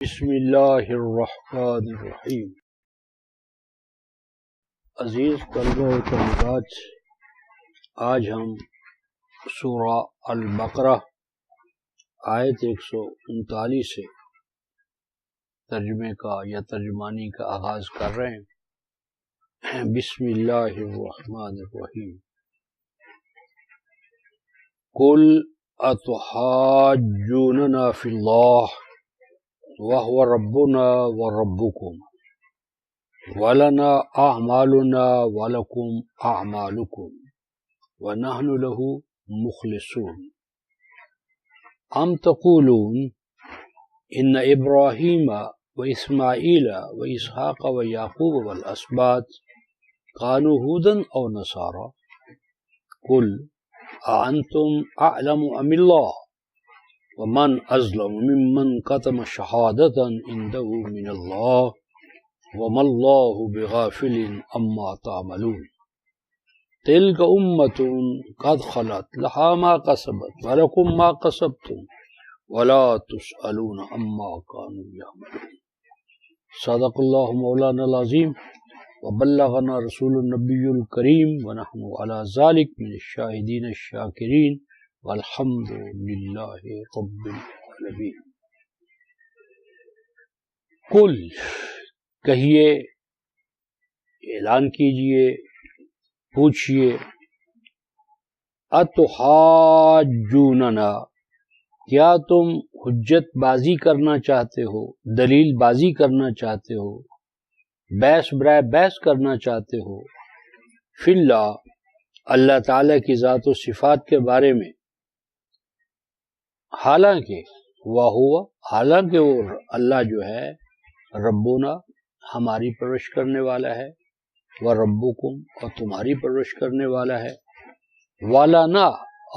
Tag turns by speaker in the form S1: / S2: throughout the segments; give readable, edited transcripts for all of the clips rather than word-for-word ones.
S1: بسم اللہ الرحمن الرحیم۔ عزیز طلبہ و طالبات، آج ہم سورہ البقرہ آیت 139 سے ترجمے کا یا ترجمانی کا آغاز کر رہے ہیں۔ بسم اللہ الرحمن الرحیم۔ قل اتحاجوننا فی اللہ وَهُوَ رَبُّنَا وَرَبُّكُمْ وَلَنَا أَعْمَالُنَا وَلَكُمْ أَعْمَالُكُمْ وَنَحْنُ لَهُ مُخْلِصُونَ أَمْ تَقُولُونَ إِنَّ إِبْرَاهِيمَ وَإِسْمَاعِيلَ وَإِسْحَاقَ وَيَعْقُوبَ وَالْأَسْبَاطِ كَانُوا هُودًا أَوْ نَصَارَىٰ قُلْ أَأَنْتُمْ أَعْلَمُ أَمِ اللَّهُ ومن أظلم ممن كتم شهادة عنده من الله وما الله بغافل عما تعملون تلك أمة قد خلت لها ما كسبت ولكم ما كسبتم ولا تسألون عما كانوا يعملون۔ صدق الله مولانا العظيم وبلغنا رسول النبي الكريم ونحن على ذلك من الشاهدين الشاكرين والحمد للہ رب العالمین۔ قل کہیے، اعلان کیجئے، پوچھئے، اتحاجوننا کیا تم حجت بازی کرنا چاہتے ہو، دلیل بازی کرنا چاہتے ہو، بحث برائے بحث کرنا چاہتے ہو، فی اللہ اللہ تعالیٰ کی ذات و صفات کے بارے میں، حالانکہ وہ اللہ جو ہے ربنا ہماری پرورش کرنے والا ہے، وَرَبُّكُمْ اور تمہاری پرورش کرنے والا ہے، وَلَنَا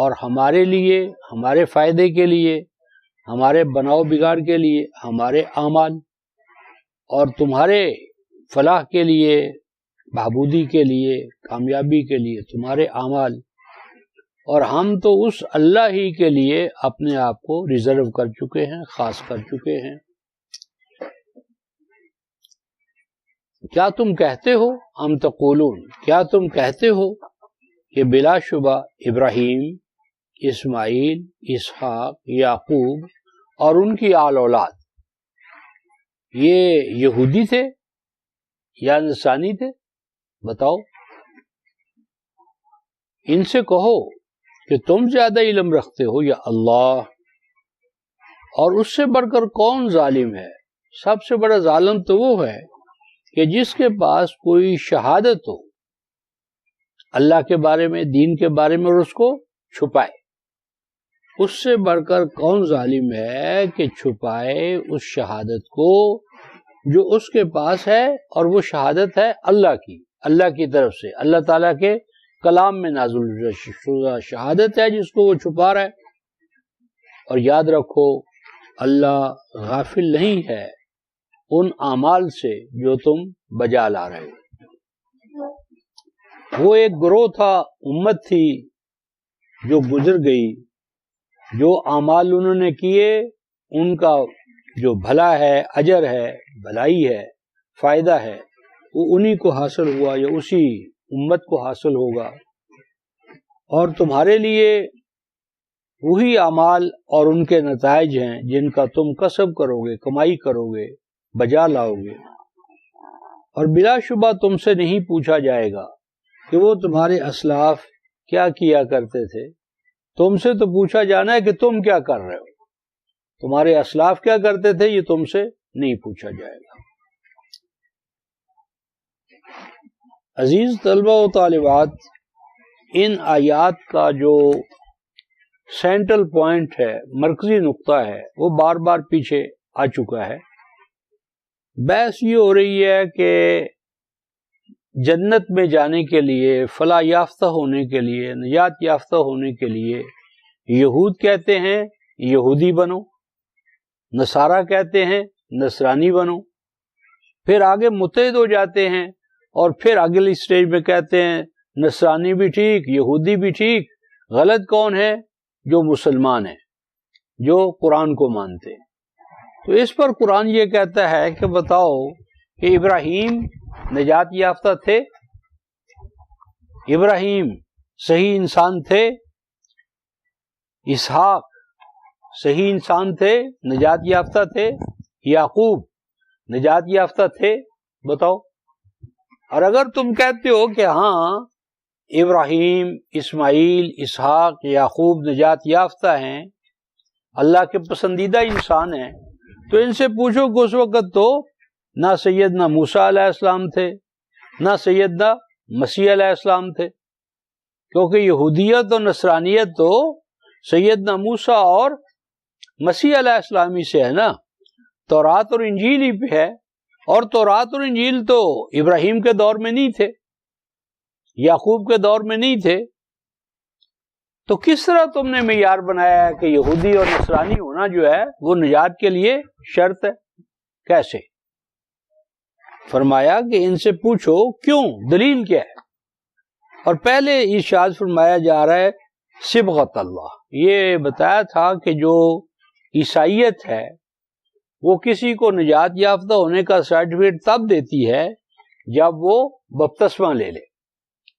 S1: اور ہمارے لیے، ہمارے فائدے کے لیے، ہمارے بناؤ بگاڑ کے لیے ہمارے اعمال، اور تمہارے فلاح کے لیے، بہبودی کے لیے، کامیابی کے لیے تمہارے اعمال، اور ہم تو اس اللہ ہی کے لیے اپنے آپ کو ریزرو کر چکے ہیں، خاص کر چکے ہیں۔ کیا تم کہتے ہو، ہم تقولون کیا تم کہتے ہو کہ بلا شبہ ابراہیم، اسماعیل، اسحاق، یعقوب اور ان کی آل اولاد یہ یہودی تھے یا نصرانی تھے؟ بتاؤ، ان سے کہو کہ تم زیادہ علم رکھتے ہو یا اللہ، اور اس سے بڑھ کر کون ظالم ہے؟ سب سے بڑا ظالم تو وہ ہے کہ جس کے پاس کوئی شہادت ہو اللہ کے بارے میں، دین کے بارے میں، اور اس کو چھپائے۔ اس سے بڑھ کر کون ظالم ہے کہ چھپائے اس شہادت کو جو اس کے پاس ہے، اور وہ شہادت ہے اللہ کی طرف سے، اللہ تعالیٰ کے کلام میں نازل شدہ شہادت ہے جس کو وہ چھپا رہا ہے۔ اور یاد رکھو اللہ غافل نہیں ہے ان اعمال سے جو تم بجا لا رہے ہو۔ وہ ایک گروہ تھا، امت تھی جو گزر گئی، جو اعمال انہوں نے کیے ان کا جو بھلا ہے، اجر ہے، بھلائی ہے، فائدہ ہے، وہ انہی کو حاصل ہوا یا اسی امت کو حاصل ہوگا، اور تمہارے لیے وہی اعمال اور ان کے نتائج ہیں جن کا تم کسب کرو گے، کمائی کرو گے، بجا لاؤ گے۔ اور بلا شبہ تم سے نہیں پوچھا جائے گا کہ وہ تمہارے اسلاف کیا کیا کرتے تھے، تم سے تو پوچھا جانا ہے کہ تم کیا کر رہے ہو۔ تمہارے اسلاف کیا کرتے تھے یہ تم سے نہیں پوچھا جائے گا۔ عزیز طلبہ و طالبات، ان آیات کا جو سینٹرل پوائنٹ ہے، مرکزی نقطہ ہے، وہ بار بار پیچھے آ چکا ہے۔ بحث یہ ہو رہی ہے کہ جنت میں جانے کے لیے، فلاح یافتہ ہونے کے لیے، نجات یافتہ ہونے کے لیے یہود کہتے ہیں یہودی بنو، نصارہ کہتے ہیں نصرانی بنو، پھر آگے متحد ہو جاتے ہیں، اور پھر اگلی سٹیج میں کہتے ہیں نصرانی بھی ٹھیک، یہودی بھی ٹھیک، غلط کون ہے؟ جو مسلمان ہیں، جو قرآن کو مانتے ہیں۔ تو اس پر قرآن یہ کہتا ہے کہ بتاؤ کہ ابراہیم نجات یافتہ تھے؟ ابراہیم صحیح انسان تھے؟ اسحاق صحیح انسان تھے، نجات یافتہ تھے؟ یعقوب نجات یافتہ تھے؟ بتاؤ۔ اور اگر تم کہتے ہو کہ ہاں ابراہیم، اسماعیل، اسحاق، یعقوب نجات یافتہ ہیں، اللہ کے پسندیدہ انسان ہیں، تو ان سے پوچھو کہ اس وقت تو نہ سیدنا موسیٰ علیہ السلام تھے، نہ سیدنا مسیح علیہ السلام تھے، کیونکہ یہودیت اور نصرانیت تو سیدنا موسیٰ اور مسیح علیہ السلامی سے ہے نا، تورات اور انجیل ہی پہ ہے، اور تورات اور انجیل تو ابراہیم کے دور میں نہیں تھے، یعقوب کے دور میں نہیں تھے، تو کس طرح تم نے معیار بنایا ہے کہ یہودی اور نصرانی ہونا جو ہے وہ نجات کے لیے شرط ہے؟ کیسے؟ فرمایا کہ ان سے پوچھو کیوں، دلیل کیا ہے؟ اور پہلے ارشاد فرمایا جا رہا ہے صبغت اللہ، یہ بتایا تھا کہ جو عیسائیت ہے وہ کسی کو نجات یافتہ ہونے کا سرٹیفکیٹ تب دیتی ہے جب وہ بپتسمہ لے لے،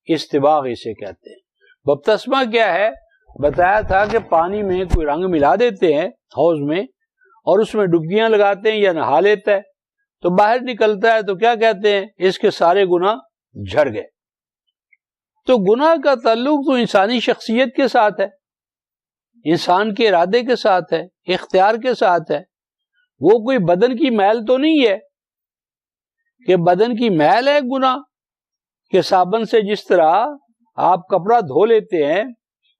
S1: استباغ اسے کہتے ہیں۔ بپتسمہ کیا ہے؟ بتایا تھا کہ پانی میں کوئی رنگ ملا دیتے ہیں حوض میں، اور اس میں ڈبکیاں لگاتے ہیں یا نہا لیتا ہے، تو باہر نکلتا ہے تو کیا کہتے ہیں؟ اس کے سارے گناہ جھڑ گئے۔ تو گناہ کا تعلق تو انسانی شخصیت کے ساتھ ہے، انسان کے ارادے کے ساتھ ہے، اختیار کے ساتھ ہے، وہ کوئی بدن کی میل تو نہیں ہے کہ بدن کی میل ہے گناہ، کہ صابن سے جس طرح آپ کپڑا دھو لیتے ہیں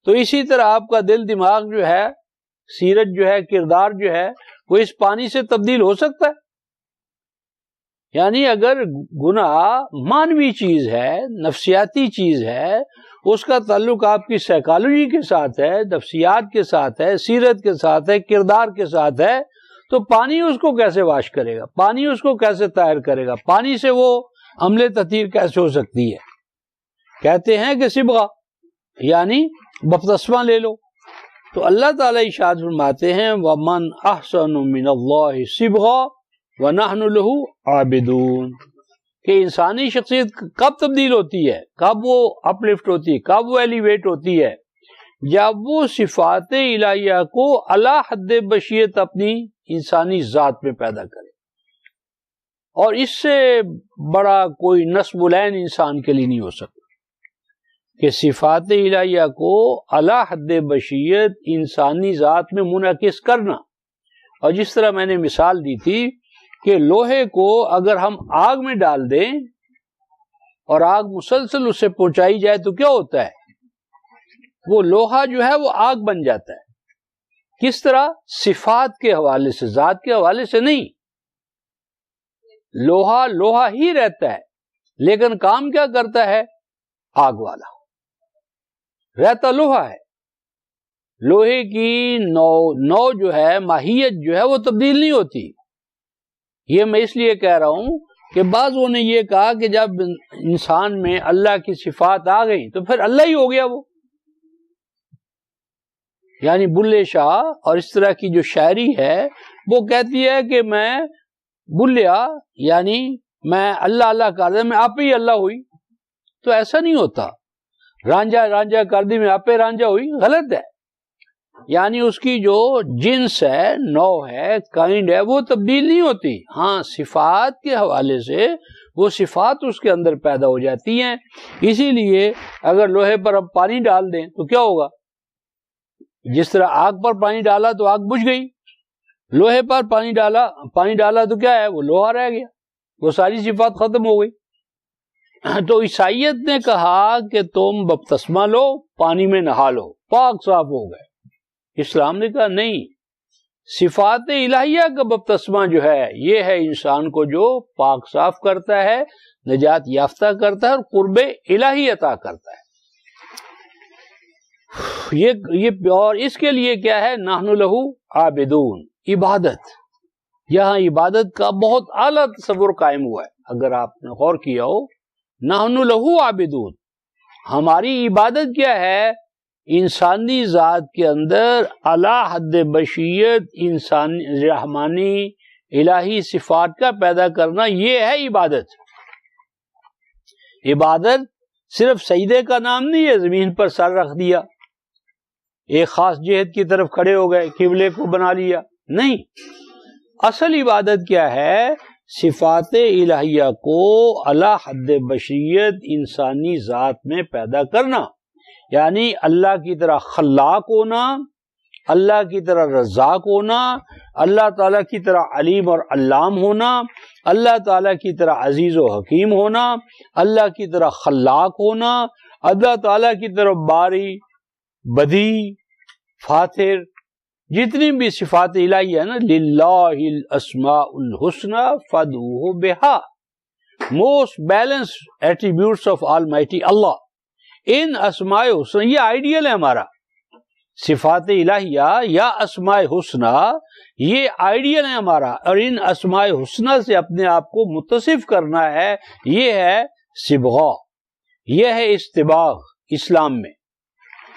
S1: تو اسی طرح آپ کا دل، دماغ جو ہے، سیرت جو ہے، کردار جو ہے، وہ اس پانی سے تبدیل ہو سکتا ہے؟ یعنی اگر گناہ مانوی چیز ہے، نفسیاتی چیز ہے، اس کا تعلق آپ کی سائیکالوجی کے ساتھ ہے، نفسیات کے ساتھ ہے، سیرت کے ساتھ ہے، کردار کے ساتھ ہے، تو پانی اس کو کیسے واش کرے گا؟ پانی اس کو کیسے طاہر کرے گا؟ پانی سے وہ عمل تطہیر کیسے ہو سکتی ہے؟ کہتے ہیں کہ صبغہ یعنی بپتسمہ لے لو۔ تو اللہ تعالیٰ ارشاد فرماتے ہیں وَمَنْ أَحْسَنُ مِنَ اللَّهِ صِبْغًا وَنَحْنُ لَهُ عَابِدُونَ، کہ انسانی شخصیت کب تبدیل ہوتی ہے، کب وہ اپ لفٹ ہوتی ہے، کب وہ ایلیویٹ ہوتی ہے؟ جب وہ صفات الہیہ کو اعلیٰ حد بشیت اپنی انسانی ذات میں پیدا کرے، اور اس سے بڑا کوئی نصب العین انسان کے لیے نہیں ہو سکتا کہ صفات الہیہ کو اعلیٰ حد بشیت انسانی ذات میں منعکس کرنا۔ اور جس طرح میں نے مثال دی تھی کہ لوہے کو اگر ہم آگ میں ڈال دیں اور آگ مسلسل اسے پہنچائی جائے تو کیا ہوتا ہے؟ وہ لوہا جو ہے وہ آگ بن جاتا ہے۔ کس طرح؟ صفات کے حوالے سے، ذات کے حوالے سے نہیں۔ لوہا لوہا ہی رہتا ہے، لیکن کام کیا کرتا ہے؟ آگ والا رہتا لوہا ہے۔ لوہے کی نو جو ہے، ماہیت جو ہے وہ تبدیل نہیں ہوتی۔ یہ میں اس لیے کہہ رہا ہوں کہ بعضوں نے یہ کہا کہ جب انسان میں اللہ کی صفات آ گئی تو پھر اللہ ہی ہو گیا وہ، یعنی بلے شاہ اور اس طرح کی جو شاعری ہے وہ کہتی ہے کہ میں بلیا یعنی میں اللہ اللہ کر دے، میں آپ ہی اللہ ہوئی۔ تو ایسا نہیں ہوتا۔ رانجھا رانجھا کر دی، میں آپ ہی رانجھا ہوئی، غلط ہے۔ یعنی اس کی جو جنس ہے، نو ہے، کائنڈ ہے، وہ تبدیل نہیں ہوتی۔ ہاں صفات کے حوالے سے وہ صفات اس کے اندر پیدا ہو جاتی ہیں۔ اسی لیے اگر لوہے پر ہم پانی ڈال دیں تو کیا ہوگا؟ جس طرح آگ پر پانی ڈالا تو آگ بجھ گئی، لوہے پر پانی ڈالا تو کیا ہے؟ وہ لوہا رہ گیا، وہ ساری صفات ختم ہو گئی۔ تو عیسائیت نے کہا کہ تم بپتسمہ لو، پانی میں نہا لو، پاک صاف ہو گئے۔ اسلام نے کہا نہیں، صفات الہیہ کا بپتسمہ جو ہے یہ ہے انسان کو جو پاک صاف کرتا ہے، نجات یافتہ کرتا ہے اور قرب الہی عطا کرتا ہے۔ یہ اور اس کے لیے کیا ہے؟ نحن لہو عابدون، عبادت۔ یہاں عبادت کا بہت اعلیٰ تصور قائم ہوا ہے، اگر آپ نے غور کیا ہو۔ نحن لہو عابدون، ہماری عبادت کیا ہے؟ انسانی ذات کے اندر اعلی حد بشیت انسانی رحمانی الہی صفات کا پیدا کرنا، یہ ہے عبادت۔ عبادت صرف سجدے کا نام نہیں ہے، زمین پر سر رکھ دیا، ایک خاص جہت کی طرف کھڑے ہو گئے، قبلے کو بنا لیا، نہیں۔ اصل عبادت کیا ہے؟ صفات الہیہ کو اعلی حد بشریت انسانی ذات میں پیدا کرنا، یعنی اللہ کی طرح خلاق ہونا، اللہ کی طرح رزاق ہونا، اللہ تعالیٰ کی طرح علیم اور علام ہونا، اللہ تعالیٰ کی طرح عزیز و حکیم ہونا، اللہ کی طرح خلاق ہونا، اللہ تعالیٰ کی طرح باری، بدی، فاتر، جتنی بھی صفات الہی ہے نا، للہ الاسماء الحسنى فادعوہ بہا، most balanced attributes of almighty اللہ، ان اسماء حسنى، یہ آئیڈیل ہے ہمارا، صفات الہیہ یا اسماء حسنہ یہ آئیڈیل ہے ہمارا، اور ان اسماء حسنہ سے اپنے آپ کو متصف کرنا ہے، یہ ہے صبغہ، یہ ہے استباغ اسلام میں۔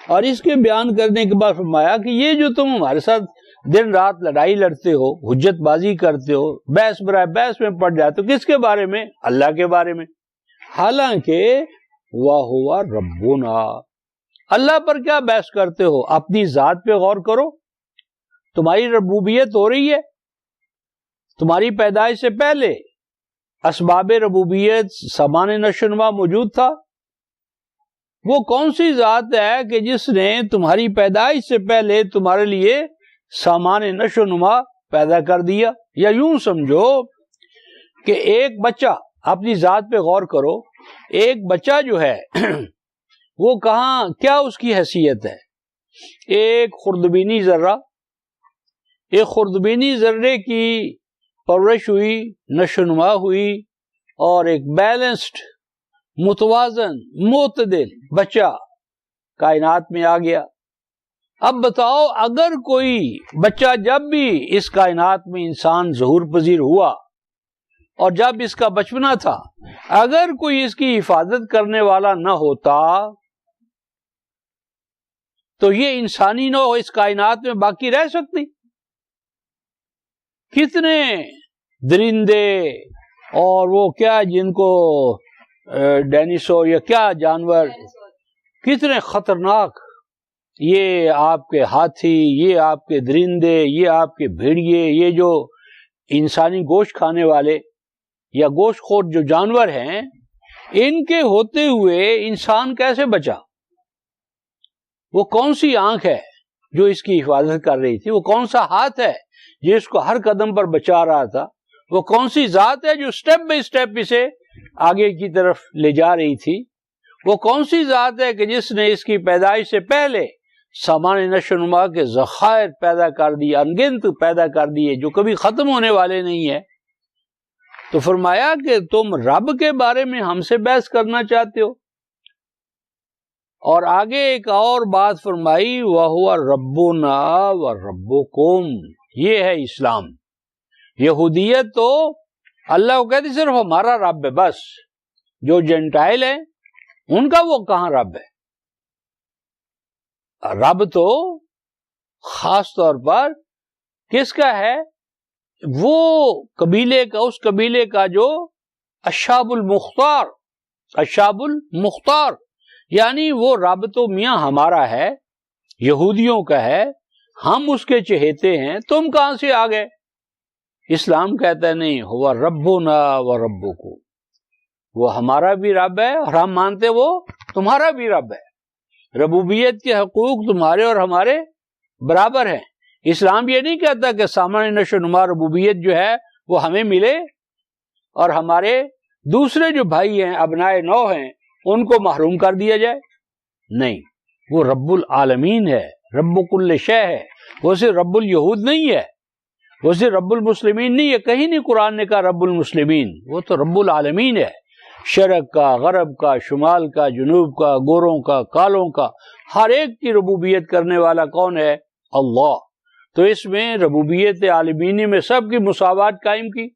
S1: اور اس کے بیان کرنے کے بعد فرمایا کہ یہ جو تم ہمارے ساتھ دن رات لڑائی لڑتے ہو، حجت بازی کرتے ہو، بحث برائے بحث میں پڑ جاتے ہو، کس کے بارے میں؟ اللہ کے بارے میں، حالانکہ وَهُوَ رَبُّنَا، اللہ پر کیا بحث کرتے ہو؟ اپنی ذات پہ غور کرو، تمہاری ربوبیت ہو رہی ہے، تمہاری پیدائش سے پہلے اسباب ربوبیت سامان نشو و نما موجود تھا۔ وہ کون سی ذات ہے کہ جس نے تمہاری پیدائش سے پہلے تمہارے لیے سامان نشو و نما پیدا کر دیا؟ یا یوں سمجھو کہ ایک بچہ، اپنی ذات پہ غور کرو، ایک بچہ جو ہے وہ کہاں، کیا اس کی حیثیت ہے؟ ایک خردبینی ذرہ، ایک خردبینی ذرے کی پرورش ہوئی، نشو و نما ہوئی، اور ایک بیلنسڈ، متوازن، معتدل بچہ کائنات میں آ گیا۔ اب بتاؤ، اگر کوئی بچہ جب بھی اس کائنات میں انسان ظہور پذیر ہوا اور جب اس کا بچپنا تھا، اگر کوئی اس کی حفاظت کرنے والا نہ ہوتا تو یہ انسانی نوع اس کائنات میں باقی رہ سکتی؟ کتنے درندے اور وہ کیا جن کو ڈینیسور یا کیا جانور، کتنے خطرناک، یہ آپ کے ہاتھی، یہ آپ کے درندے، یہ آپ کے بھیڑیے، یہ جو انسانی گوشت کھانے والے یا گوشت خور جو جانور ہیں، ان کے ہوتے ہوئے انسان کیسے بچا؟ وہ کون سی آنکھ ہے جو اس کی حفاظت کر رہی تھی؟ وہ کون سا ہاتھ ہے جو اس کو ہر قدم پر بچا رہا تھا؟ وہ کون سی ذات ہے جو سٹیپ بائی سٹیپ اسے آگے کی طرف لے جا رہی تھی؟ وہ کون سی ذات ہے کہ جس نے اس کی پیدائش سے پہلے سامان نشو و نما کے ذخائر پیدا کر دیے، انگنت پیدا کر دیے، جو کبھی ختم ہونے والے نہیں ہیں؟ تو فرمایا کہ تم رب کے بارے میں ہم سے بحث کرنا چاہتے ہو؟ اور آگے ایک اور بات فرمائی، وَهُوَ رَبُّنَا وَرَبُّكُمْ، یہ ہے اسلام۔ یہودیت تو اللہ کو کہتی صرف ہمارا رب ہے، بس جو جنٹائل ہیں ان کا وہ کہاں رب ہے؟ رب تو خاص طور پر کس کا ہے؟ وہ قبیلے کا، اس قبیلے کا جو اشاب المختار، اشاب المختار، یعنی وہ رب تو میاں ہمارا ہے، یہودیوں کا ہے، ہم اس کے چہیتے ہیں، تم کہاں سے آ گئے؟ اسلام کہتا ہے نہیں، ہوا ربنا و ربکم، وہ ہمارا بھی رب ہے اور ہم مانتے وہ تمہارا بھی رب ہے۔ ربوبیت کے حقوق تمہارے اور ہمارے برابر ہیں۔ اسلام یہ نہیں کہتا کہ سامان نشو و نما ربوبیت جو ہے وہ ہمیں ملے اور ہمارے دوسرے جو بھائی ہیں، ابنائے نو ہیں، ان کو محروم کر دیا جائے۔ نہیں، وہ رب العالمین ہے، رب کل شے ہے، وہ صرف رب الیہود نہیں ہے، وہ صرف رب المسلمین نہیں ہے، کہیں نہیں قرآن نے کہا رب المسلمین، وہ تو رب العالمین ہے، شرق کا، غرب کا، شمال کا، جنوب کا، گوروں کا، کالوں کا، ہر ایک کی ربوبیت کرنے والا کون ہے؟ اللہ۔ تو اس میں ربوبیت عالمینی میں سب کی مساوات قائم کی،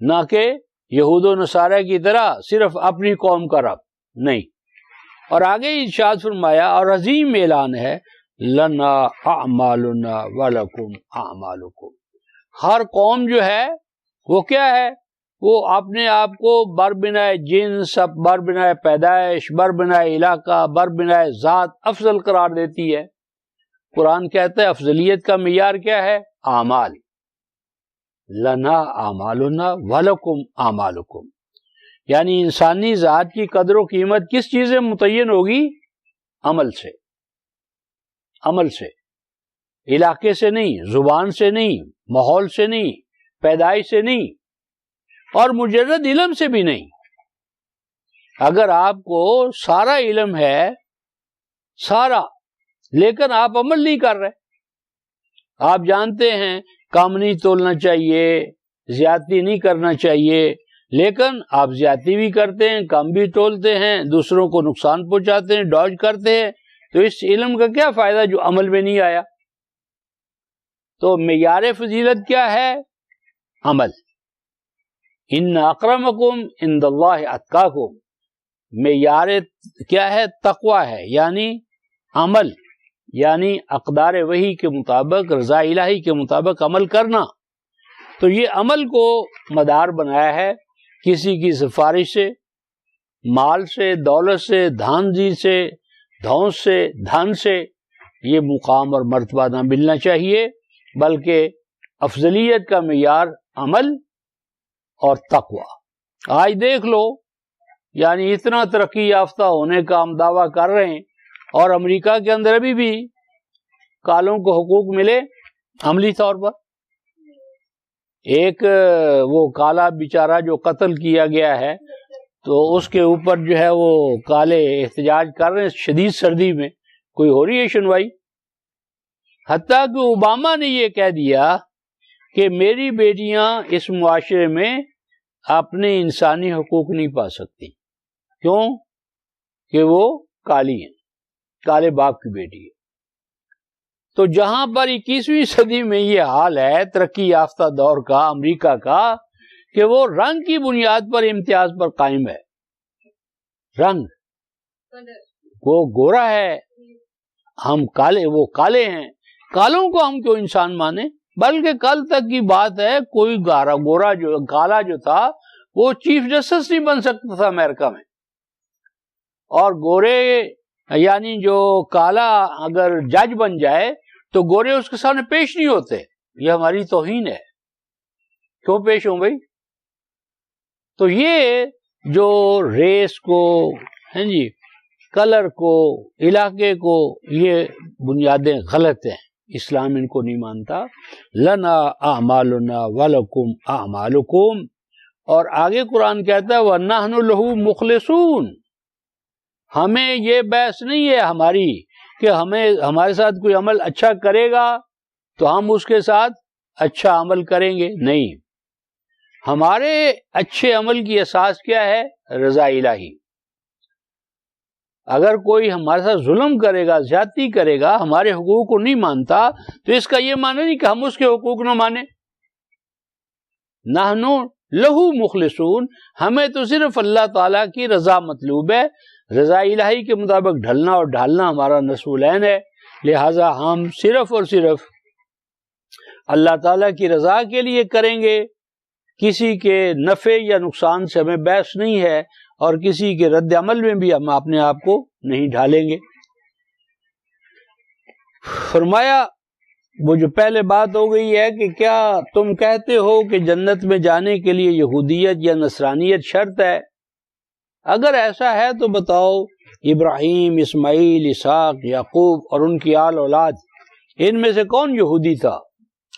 S1: نہ کہ یہود و نصارہ کی طرح صرف اپنی قوم کا رب، نہیں، اور آگے ارشاد فرمایا اور عظیم اعلان ہے لنا اعمالنا ولکم اعمالکم. ہر قوم جو ہے وہ کیا ہے؟ وہ اپنے آپ کو بربنائے جنس، بربنائے پیدائش، بربنائے علاقہ، بربنائے ذات افضل قرار دیتی ہے. قرآن کہتا ہے افضلیت کا معیار کیا ہے؟ اعمال. لنا اعمالنا ولکم اعمالکم، یعنی انسانی ذات کی قدر و قیمت کس چیز سے متعین ہوگی؟ عمل سے. عمل سے، علاقے سے نہیں، زبان سے نہیں، ماحول سے نہیں، پیدائش سے نہیں، اور مجرد علم سے بھی نہیں. اگر آپ کو سارا علم ہے، سارا، لیکن آپ عمل نہیں کر رہے، آپ جانتے ہیں کام نہیں تولنا چاہیے، زیادتی نہیں کرنا چاہیے، لیکن آپ زیادتی بھی کرتے ہیں، کم بھی تولتے ہیں، دوسروں کو نقصان پہنچاتے ہیں، ڈاج کرتے ہیں، تو اس علم کا کیا فائدہ جو عمل میں نہیں آیا؟ تو معیار فضیلت کیا ہے؟ عمل. ان اکرمکم عند اللہ اتقاکم، معیار کیا ہے؟ تقوی ہے، یعنی عمل، یعنی اقدار وحی کے مطابق، رضا الہی کے مطابق عمل کرنا. تو یہ عمل کو مدار بنایا ہے، کسی کی سفارش سے، مال سے، دولت سے، دھاندلی سے، دھونس سے، دھن سے یہ مقام اور مرتبہ نہ ملنا چاہیے، بلکہ افضلیت کا معیار عمل اور تقوی. آج دیکھ لو، یعنی اتنا ترقی یافتہ ہونے کا ہم دعویٰ کر رہے ہیں، اور امریکہ کے اندر ابھی بھی کالوں کو حقوق ملے عملی طور پر. ایک وہ کالا بیچارہ جو قتل کیا گیا ہے، تو اس کے اوپر جو ہے وہ کالے احتجاج کر رہے ہیں شدید سردی میں، کوئی ہو رہی ہے سنوائی؟ حتیٰ کہ اوباما نے یہ کہہ دیا کہ میری بیٹیاں اس معاشرے میں اپنے انسانی حقوق نہیں پا سکتی. کیوں؟ کہ وہ کالی ہیں، کالے باپ کی بیٹی ہے. تو جہاں پر 21ویں صدی میں یہ حال ہے ترقی یافتہ دور کا امریکہ کا، کہ وہ رنگ کی بنیاد پر امتیاز پر قائم ہے. رنگ، وہ گورا ہے، ہم کالے، وہ کالے ہیں، کالوں کو ہم کیوں انسان مانے؟ بلکہ کل تک کی بات ہے، کوئی گورا جو کالا جو تھا وہ چیف جسٹس نہیں بن سکتا تھا امریکہ میں، اور گورے یعنی جو کالا اگر جج بن جائے تو گورے اس کے سامنے پیش نہیں ہوتے. یہ ہماری توہین ہے. کیوں پیش ہوں بھائی؟ تو یہ جو ریس کو، ہیں جی، کلر کو، علاقے کو، یہ بنیادیں غلط ہیں، اسلام ان کو نہیں مانتا. لنا اعمالنا ولکم اعمالکم. اور آگے قرآن کہتا ہے وَنَحْنُ لَهُ مُخْلِصُونَ. ہمیں یہ بحث نہیں ہے ہماری کہ ہمارے ساتھ کوئی عمل اچھا کرے گا تو ہم اس کے ساتھ اچھا عمل کریں گے، نہیں. ہمارے اچھے عمل کی اساس کیا ہے؟ رضا الہی. اگر کوئی ہمارے ساتھ ظلم کرے گا، زیادتی کرے گا، ہمارے حقوق کو نہیں مانتا، تو اس کا یہ معنی نہیں کہ ہم اس کے حقوق نہ مانیں. نحنو لہو مخلصون، ہمیں تو صرف اللہ تعالیٰ کی رضا مطلوب ہے، رضا الہی کے مطابق ڈھلنا اور ڈھالنا ہمارا نصب العین ہے. لہذا ہم صرف اور صرف اللہ تعالیٰ کی رضا کے لیے کریں گے، کسی کے نفع یا نقصان سے ہمیں بحث نہیں ہے، اور کسی کے رد عمل میں بھی ہم اپنے آپ کو نہیں ڈھالیں گے. فرمایا وہ جو پہلے بات ہو گئی ہے کہ کیا تم کہتے ہو کہ جنت میں جانے کے لیے یہودیت یا نصرانیت شرط ہے؟ اگر ایسا ہے تو بتاؤ ابراہیم، اسماعیل، اسحاق، یعقوب اور ان کی آل اولاد، ان میں سے کون یہودی تھا،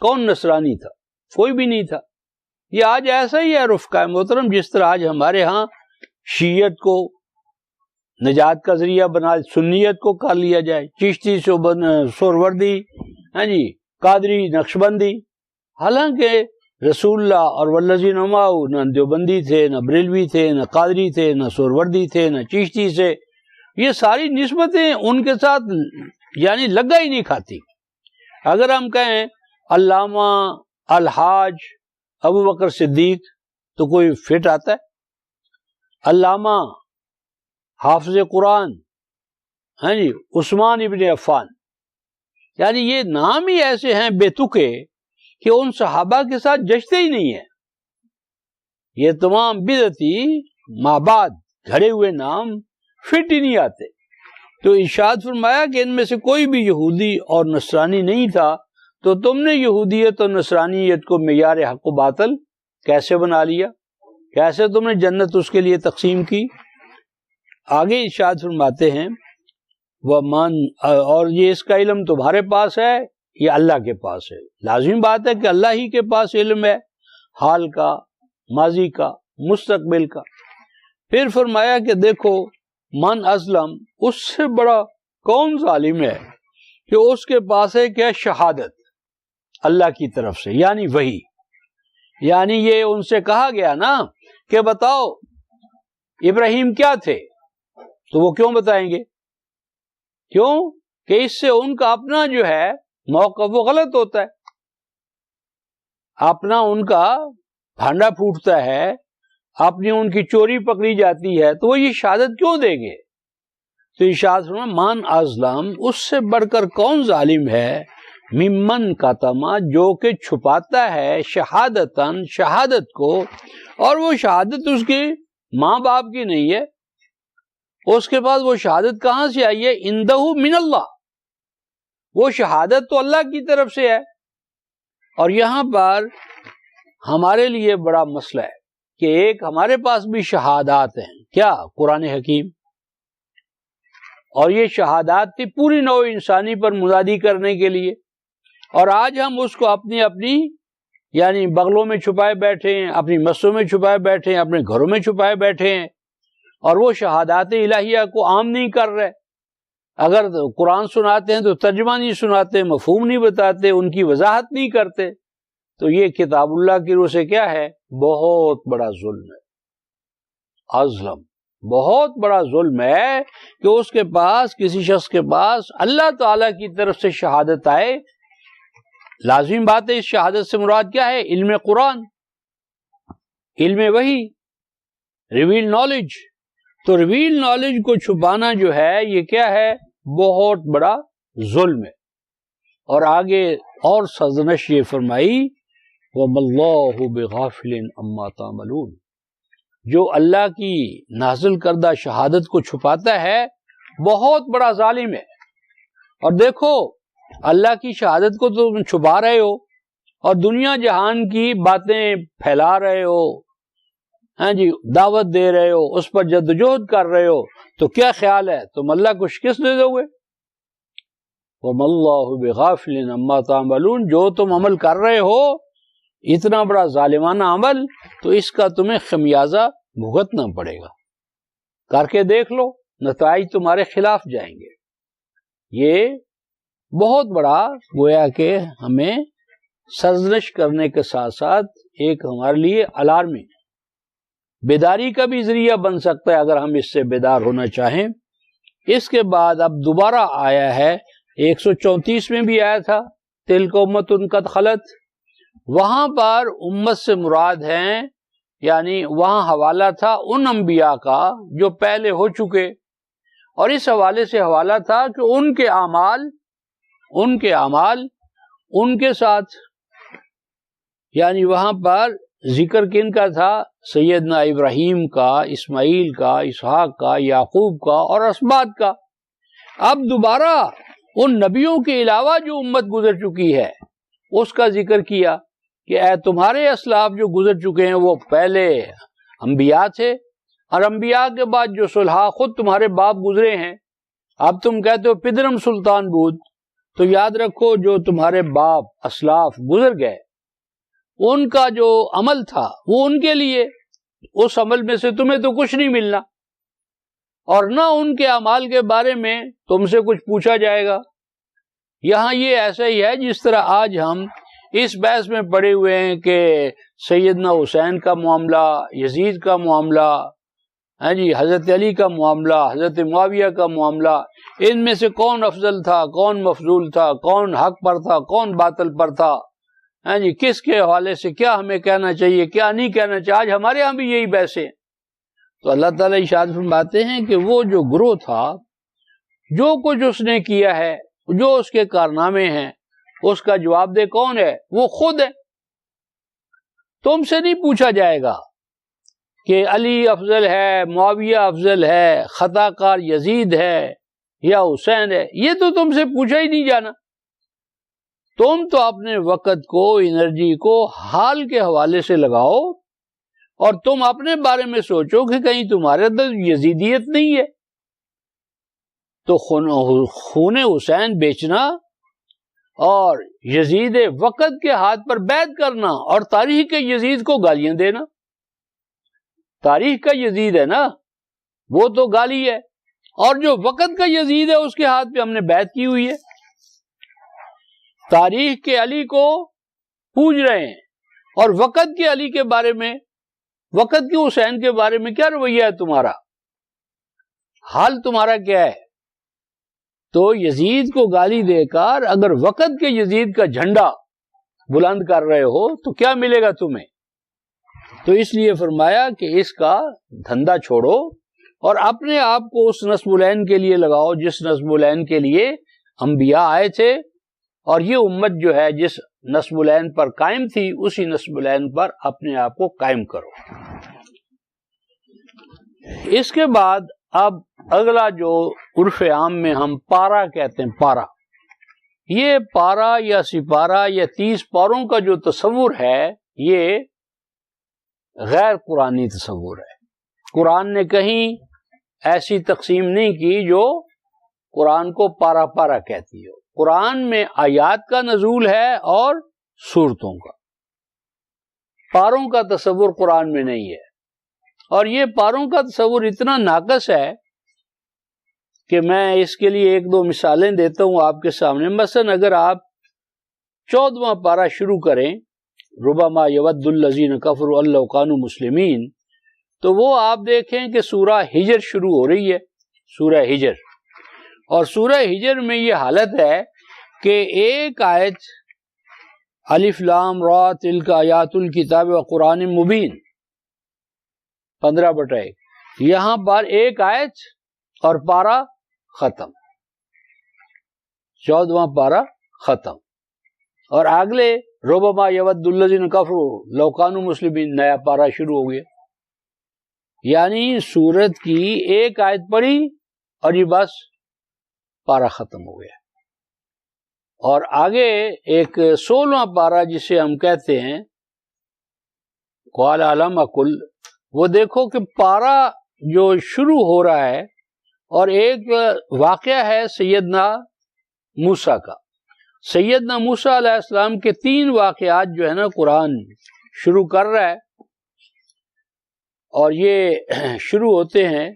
S1: کون نصرانی تھا؟ کوئی بھی نہیں تھا. یہ آج ایسا ہی ہے رفقائے محترم، جس طرح آج ہمارے ہاں شیعت کو نجات کا ذریعہ بنا، سنیت کو کر لیا جائے، چشتی سہروردی، ہاں جی، قادری، نقشبندی. حالانکہ رسول اللہ اور والذین معہ نہ دیوبندی تھے، نہ بریلوی تھے، نہ قادری تھے، نہ سہروردی تھے، نہ چشتی سے. یہ ساری نسبتیں ان کے ساتھ یعنی لگا ہی نہیں کھاتی. اگر ہم کہیں علامہ الحاج ابو بکر صدیق تو کوئی فٹ آتا ہے؟ علامہ حافظ قرآن ہاں جی عثمان ابن عفان، یعنی یہ نام ہی ایسے ہیں بے تکے کہ ان صحابہ کے ساتھ جچتے ہی نہیں ہیں. یہ تمام بدعتی مابعد گھڑے ہوئے نام فٹ ہی نہیں آتے. تو ارشاد فرمایا کہ ان میں سے کوئی بھی یہودی اور نصرانی نہیں تھا، تو تم نے یہودیت اور نصرانیت کو معیار حق و باطل کیسے بنا لیا؟ کیسے تم نے جنت اس کے لیے تقسیم کی؟ آگے ارشاد فرماتے ہیں وَمَن، اور یہ اس کا علم تمہارے پاس ہے یا اللہ کے پاس ہے؟ لازمی بات ہے کہ اللہ ہی کے پاس علم ہے، حال کا، ماضی کا، مستقبل کا. پھر فرمایا کہ دیکھو من ازلم، اس سے بڑا کون ظالم ہے کہ اس کے پاس ہے کیا؟ شہادت اللہ کی طرف سے، یعنی وحی. یعنی یہ ان سے کہا گیا نا کہ بتاؤ ابراہیم کیا تھے، تو وہ کیوں بتائیں گے؟ کیوں کہ اس سے ان کا اپنا جو ہے موقف وہ غلط ہوتا ہے، اپنا ان کا بھانڈا پھوٹتا ہے، اپنی ان کی چوری پکڑی جاتی ہے، تو وہ یہ شہادت کیوں دیں گے؟ تو ارشاد فرمایا من ازلم، اس سے بڑھ کر کون ظالم ہے، ممن کتما، جو کہ چھپاتا ہے شہادتن، شہادت کو، اور وہ شہادت اس کے ماں باپ کی نہیں ہے، اس کے پاس وہ شہادت کہاں سے آئی ہے؟ عندہ من اللہ، وہ شہادت تو اللہ کی طرف سے ہے. اور یہاں پر ہمارے لیے بڑا مسئلہ ہے کہ ایک ہمارے پاس بھی شہادات ہیں، کیا؟ قرآن حکیم. اور یہ شہادات تھی پوری نوع انسانی پر منادی کرنے کے لیے، اور آج ہم اس کو اپنی یعنی بغلوں میں چھپائے بیٹھے ہیں، اپنی مسوں میں چھپائے بیٹھے ہیں، اپنے گھروں میں چھپائے بیٹھے ہیں، اور وہ شہادات الہیہ کو عام نہیں کر رہے. اگر قرآن سناتے ہیں تو ترجمہ نہیں سناتے، مفہوم نہیں بتاتے، ان کی وضاحت نہیں کرتے. تو یہ کتاب اللہ کی روح سے کیا ہے؟ بہت بڑا ظلم ہے. ازلم، بہت بڑا ظلم ہے کہ اس کے پاس، کسی شخص کے پاس اللہ تعالی کی طرف سے شہادت آئے. لازمی بات ہے اس شہادت سے مراد کیا ہے؟ علم قرآن، علم وحی، ریویل نالج. تو ریویل نالج کو چھپانا جو ہے یہ کیا ہے؟ بہت بڑا ظلم ہے. اور آگے اور سرزنش یہ فرمائی وَمَا اللَّهُ بِغَافِلٍ عَمَّا تَعْمَلُونَ، جو اللہ کی نازل کردہ شہادت کو چھپاتا ہے بہت بڑا ظالم ہے. اور دیکھو اللہ کی شہادت کو تو تم چھپا رہے ہو اور دنیا جہان کی باتیں پھیلا رہے ہو، ہاں جی دعوت دے رہے ہو، اس پر جدوجہد کر رہے ہو، تو کیا خیال ہے تم اللہ کو شکست دے دو گے؟ وَمَا اللَّهُ بِغَافِلٍ عَمَّا تَعْمَلُونَ، جو تم عمل کر رہے ہو اتنا بڑا ظالمانہ عمل، تو اس کا تمہیں خمیازہ بھگتنا پڑے گا. کر کے دیکھ لو، نتائج تمہارے خلاف جائیں گے. یہ بہت بڑا گویا کہ ہمیں سرزنش کرنے کے ساتھ ساتھ ایک ہمارے لیے الارمی بیداری کا بھی ذریعہ بن سکتا ہے اگر ہم اس سے بیدار ہونا چاہیں. اس کے بعد اب دوبارہ آیا ہے 134 میں بھی آیا تھا تلک امت قد خلت، وہاں پر امت سے مراد ہیں، یعنی وہاں حوالہ تھا ان انبیاء کا جو پہلے ہو چکے، اور اس حوالے سے حوالہ تھا کہ ان کے اعمال ان کے ساتھ، یعنی وہاں پر ذکر کن کا تھا؟ سیدنا ابراہیم کا، اسماعیل کا، اسحاق کا، یعقوب کا اور اسباط کا. اب دوبارہ ان نبیوں کے علاوہ جو امت گزر چکی ہے اس کا ذکر کیا کہ اے تمہارے اسلاف جو گزر چکے ہیں وہ پہلے انبیاء تھے، اور انبیاء کے بعد جو صلحاء خود تمہارے باپ گزرے ہیں. اب تم کہتے ہو پدرم سلطان بود، تو یاد رکھو جو تمہارے باپ اسلاف گزر گئے ان کا جو عمل تھا وہ ان کے لیے، اس عمل میں سے تمہیں تو کچھ نہیں ملنا، اور نہ ان کے اعمال کے بارے میں تم سے کچھ پوچھا جائے گا. یہاں یہ ایسا ہی ہے جس طرح آج ہم اس بحث میں پڑے ہوئے ہیں کہ سیدنا حسین کا معاملہ، یزید کا معاملہ، ہاں جی حضرت علی کا معاملہ، حضرت معاویہ کا معاملہ، ان میں سے کون افضل تھا، کون مفضول تھا، کون حق پر تھا، کون باطل پر تھا، ہاں جی کس کے حوالے سے کیا ہمیں کہنا چاہیے، کیا نہیں کہنا چاہیے. آج ہمارے ہاں بھی یہی بحثیں. تو اللہ تعالیٰ ارشاد فرماتے ہیں کہ وہ جو گروہ تھا جو کچھ اس نے کیا ہے، جو اس کے کارنامے ہیں، اس کا جواب دہ کون ہے؟ وہ خود ہے۔ تم سے نہیں پوچھا جائے گا کہ علی افضل ہے، معاویہ افضل ہے، خطا کار یزید ہے یا حسین ہے، یہ تو تم سے پوچھا ہی نہیں جانا۔ تم تو اپنے وقت کو، انرجی کو حال کے حوالے سے لگاؤ، اور تم اپنے بارے میں سوچو کہ کہیں تمہارے اندر یزیدیت نہیں ہے۔ تو خون حسین بیچنا اور یزید وقت کے ہاتھ پر بیعت کرنا اور تاریخ کے یزید کو گالیاں دینا، تاریخ کا یزید ہے نا، وہ تو گالی ہے، اور جو وقت کا یزید ہے اس کے ہاتھ پہ ہم نے بیعت کی ہوئی ہے۔ تاریخ کے علی کو پوج رہے ہیں، اور وقت کے علی کے بارے میں، وقت کے حسین کے بارے میں کیا رویہ ہے تمہارا؟ حال تمہارا کیا ہے؟ تو یزید کو گالی دے کر اگر وقت کے یزید کا جھنڈا بلند کر رہے ہو تو کیا ملے گا تمہیں؟ تو اس لیے فرمایا کہ اس کا دھندا چھوڑو اور اپنے آپ کو اس نصب العین کے لیے لگاؤ جس نصب العین کے لیے انبیاء آئے تھے، اور یہ امت جو ہے جس نصب العین پر قائم تھی اسی نصب العین پر اپنے آپ کو قائم کرو۔ اس کے بعد اب اگلا جو عرف عام میں ہم پارا کہتے ہیں، پارا، یہ پارا یا سپارہ یا 30 پاروں کا جو تصور ہے یہ غیر قرآنی تصور ہے۔ قرآن نے کہیں ایسی تقسیم نہیں کی جو قرآن کو پارا پارا کہتی ہو۔ قرآن میں آیات کا نزول ہے اور سورتوں کا، پاروں کا تصور قرآن میں نہیں ہے، اور یہ پاروں کا تصور اتنا ناقص ہے کہ میں اس کے لیے 1-2 مثالیں دیتا ہوں آپ کے سامنے۔ مثلا اگر آپ 14واں پارہ شروع کریں، ربما یود الذین کفروا ان لو کانوا مسلمین، تو وہ آپ دیکھیں کہ سورہ ہجر شروع ہو رہی ہے، سورہ ہجر، اور سورہ ہجر میں یہ حالت ہے کہ ایک آیت الف لام را تلک آیات الکتاب و قرآن مبین 15/1، یہاں پر ایک آیت اور پارہ ختم، 14واں پارہ ختم، اور اگلے ربما یود الذین کفروا لو کانوا مسلمین نیا پارہ شروع ہو گیا۔ یعنی سورت کی ایک آیت پڑھی اور یہ بس پارہ ختم ہو گیا، اور آگے ایک 16واں پارہ جسے ہم کہتے ہیں قال علم اقل، وہ دیکھو کہ پارہ جو شروع ہو رہا ہے اور ایک واقعہ ہے سیدنا موسیٰ کا۔ سیدنا موسیٰ علیہ السلام کے 3 واقعات جو ہے نا قرآن شروع کر رہا ہے، اور یہ شروع ہوتے ہیں،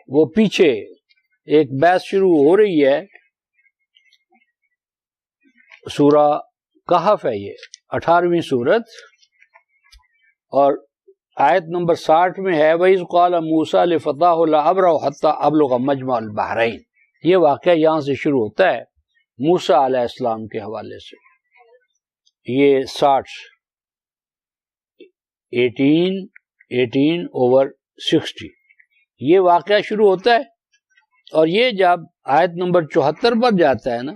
S1: وہ پیچھے ایک بحث شروع ہو رہی ہے، سورہ کہف ہے، یہ 18ویں سورت، اور آیت نمبر 60 میں ہے وَإِذْ قَالَ مُوسَىٰ لِفَتَاهُ لَأَبْرَحُ حَتَّىٰ أَبْلُغَ مَجْمَعَ الْبَحْرَيْنِ۔ یہ واقعہ یہاں سے شروع ہوتا ہے موسیٰ علیہ السلام کے حوالے سے۔ یہ 18/60 یہ واقعہ شروع ہوتا ہے، اور یہ جب آیت نمبر 74 پر جاتا ہے نا،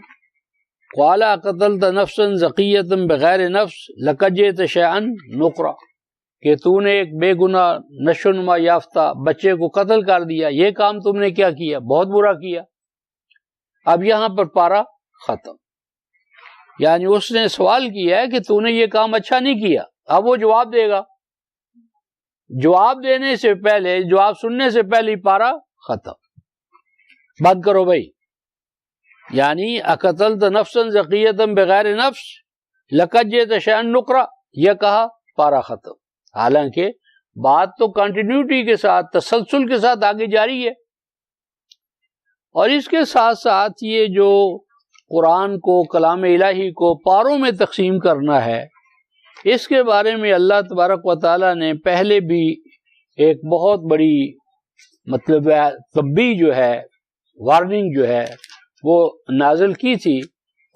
S1: قَالَ أَقَتَلْتَ نَفْسًا زَكِيَّةً بِغَيْرِ نَفْسٍ لَقَدْ جِئْتَ شَيْئًا نُكْرًا، کہ تو نے ایک بے گناہ نشو نما یافتہ بچے کو قتل کر دیا، یہ کام تم نے کیا کیا؟ بہت برا کیا۔ اب یہاں پر پارہ ختم، یعنی اس نے سوال کیا ہے کہ تو نے یہ کام اچھا نہیں کیا، اب وہ جواب دے گا، جواب دینے سے پہلے، جواب سننے سے پہلے پارہ ختم، بند کرو بھائی۔ یعنی اقتلت نفسا زکیۃ بغیر نفس لقد جئت شیئا نکرا، یہ کہا پارہ ختم، حالانکہ بات تو کنٹینیوٹی کے ساتھ، تسلسل کے ساتھ آگے جاری ہے۔ اور اس کے ساتھ ساتھ یہ جو قرآن کو، کلام الہی کو پاروں میں تقسیم کرنا ہے، اس کے بارے میں اللہ تبارک و تعالیٰ نے پہلے بھی ایک بہت بڑی مطلب تنبیہ جو ہے، وارننگ جو ہے وہ نازل کی تھی،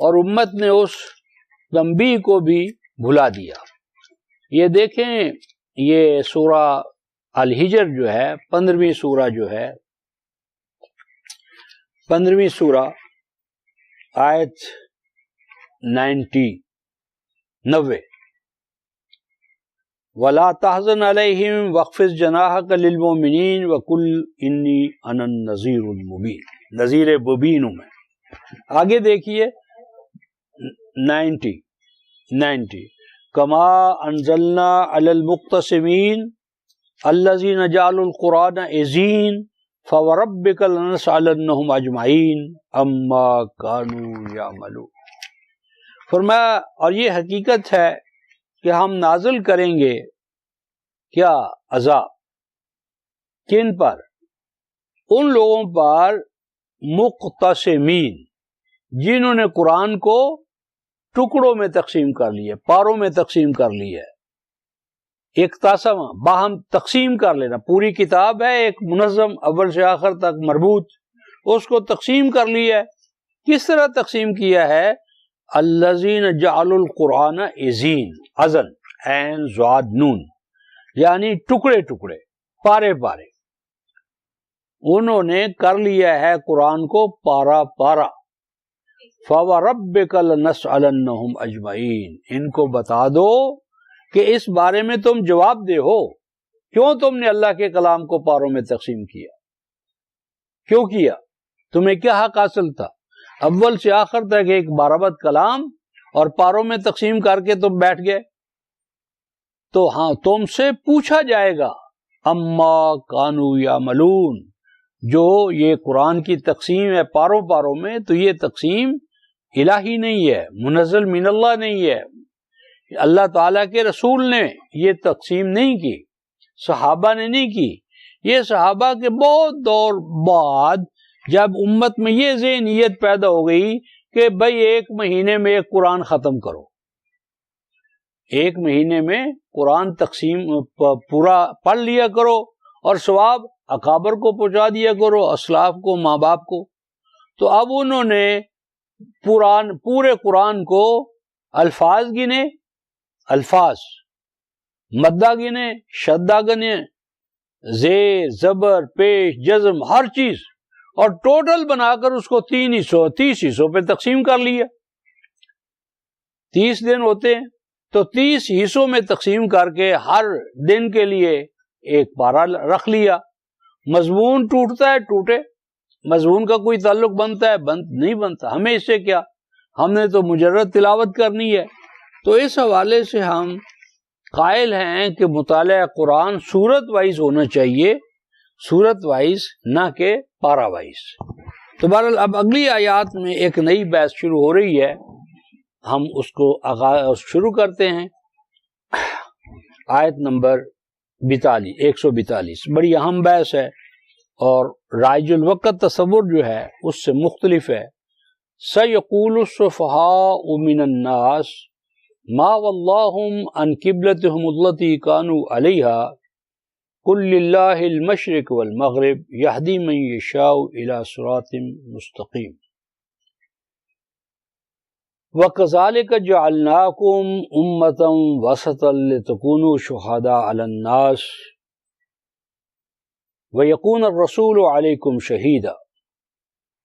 S1: اور امت نے اس تنبیہ کو بھی بھلا دیا۔ یہ دیکھیں، یہ سورہ الحجر جو ہے 15ویں سورہ جو ہے، 15ویں سورہ آیت 90 وَلَا تَحْزَنْ عَلَيْهِمْ وَاخْفِضْ جَنَاحَكَ لِلْمُؤْمِنِينَ وَقُلْ إِنِّي أَنَا النَّذِيرُ الْمُبِينُ، نذیر مبین ہوں میں۔ آگے دیکھیے 90 کما انزلنا علی المقتسمین الذین جعلوا القرآن عضین فوربک لنسألنہم اجمعین اما کانوا یعملون۔ فرمایا اور یہ حقیقت ہے کہ ہم نازل کریں گے کیا عذاب، کن پر؟ ان لوگوں پر مقتسمین جنہوں نے قرآن کو ٹکڑوں میں تقسیم کر لیا، پاروں میں تقسیم کر لیا ہے۔ اقتسم باہم تقسیم کر لینا، پوری کتاب ہے ایک منظم اول سے آخر تک مربوط، اس کو تقسیم کر لیا ہے۔ کس طرح تقسیم کیا ہے؟ الذین جعلوا القرآن عضین، عضن عین ضاد نون، یعنی ٹکڑے ٹکڑے، پارے پارے، انہوں نے کر لیا ہے قرآن کو پارا پارا۔ فَوَرَبِّكَ لَنَسْأَلَنَّهُمْ أَجْمَعِينَ، ان کو بتا دو کہ اس بارے میں تم جواب دے ہو، کیوں تم نے اللہ کے کلام کو پاروں میں تقسیم کیا؟ کیوں کیا؟ تمہیں کیا حق حاصل تھا؟ اول سے آخر تک ایک بارابت کلام اور پاروں میں تقسیم کر کے تم بیٹھ گئے۔ تو ہاں تم سے پوچھا جائے گا اما کانوا یعملون، جو یہ قرآن کی تقسیم ہے پاروں پاروں میں، تو یہ تقسیم الہی نہیں ہے، منزل من اللہ نہیں ہے، اللہ تعالیٰ کے رسول نے یہ تقسیم نہیں کی، صحابہ نے نہیں کی۔ یہ صحابہ کے بہت دور بعد جب امت میں یہ ذہنیت پیدا ہو گئی کہ بھئی ایک مہینے میں ایک قرآن ختم کرو، ایک مہینے میں قرآن تقسیم پورا پڑھ لیا کرو اور ثواب اکابر کو پہنچا دیا کرو، اسلاف کو، ماں باپ کو۔ تو اب انہوں نے پورے قرآن کو الفاظ گنے، الفاظ مدہ گنے، شدہ گنے، زیر زبر پیش جزم ہر چیز، اور ٹوٹل بنا کر اس کو 30 حصوں پہ تقسیم کر لیا۔ 30 دن ہوتے ہیں تو 30 حصوں میں تقسیم کر کے ہر دن کے لیے ایک پارہ رکھ لیا۔ مضمون ٹوٹتا ہے ٹوٹے، مضمون کا کوئی تعلق بنتا ہے نہیں بنتا، ہمیں اس سے کیا، ہم نے تو مجرد تلاوت کرنی ہے۔ تو اس حوالے سے ہم قائل ہیں کہ مطالعہ قرآن سورت وائز ہونا چاہیے، سورت وائز نہ کہ پارہ وائز۔ تو بہرحال اب اگلی آیات میں ایک نئی بحث شروع ہو رہی ہے، ہم اس کو شروع کرتے ہیں۔ آیت نمبر 142 بڑی اہم بحث ہے اور رائج الوقت تصور جو ہے اس سے مختلف ہے۔ سَيَقُولُ السُّفَهَاءُ مِنَ النَّاسِ مَا وَلَّاهُمْ عَنْ قِبْلَتِهِمُ الَّتِي كَانُوا عَلَيْهَا قُلْ لِلَّهِ الْمَشْرِقُ وَالْمَغْرِبُ يَهْدِي مَن يَشَاءُ إِلَى صِرَاطٍ مُّسْتَقِيمٍ وَكَذَلِكَ جَعَلْنَاكُمْ أُمَّةً وَسَطًا لِتَكُونُوا شُهَدَاءَ عَلَى النَّاسِ وَيَكُونَ الرَّسُولُ عَلَيْكُمْ شَهِيدًا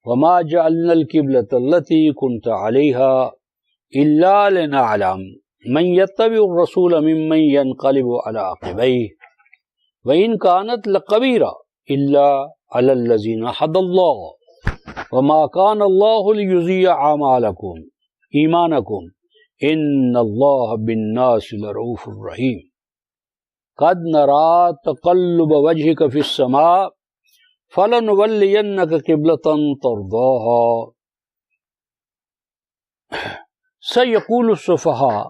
S1: وَمَا جَعَلْنَا الْقِبْلَةَ الَّتِي كُنْتَ عَلَيْهَا إِلَّا لِنَعْلَمَ مَن يَتَّبِعُ الرَّسُولَ مِمَّن يَنقَلِبُ عَلَى عَقِبَيْهِ وَإِن كَانَتْ لَكَبِيرَةٌ إِلَّا عَلَى الَّذِينَ هَدَى اللَّهُ وَمَا كَانَ اللَّهُ لِيُضِيعَ أَعْمَالَكُمْ إِيمَانَكُمْ إِنَّ اللَّهَ بِالنَّاسِ لَرَءُوفٌ رَحِيمٌ قَدْ نَرَىٰ تَقَلُّبَ وَجْهِكَ فِي السَّمَاءِ فَلَنُوَلِّيَنَّكَ قِبْلَةً تَرْضَاهَا سَيَقُولُ السُّفَهَاءُ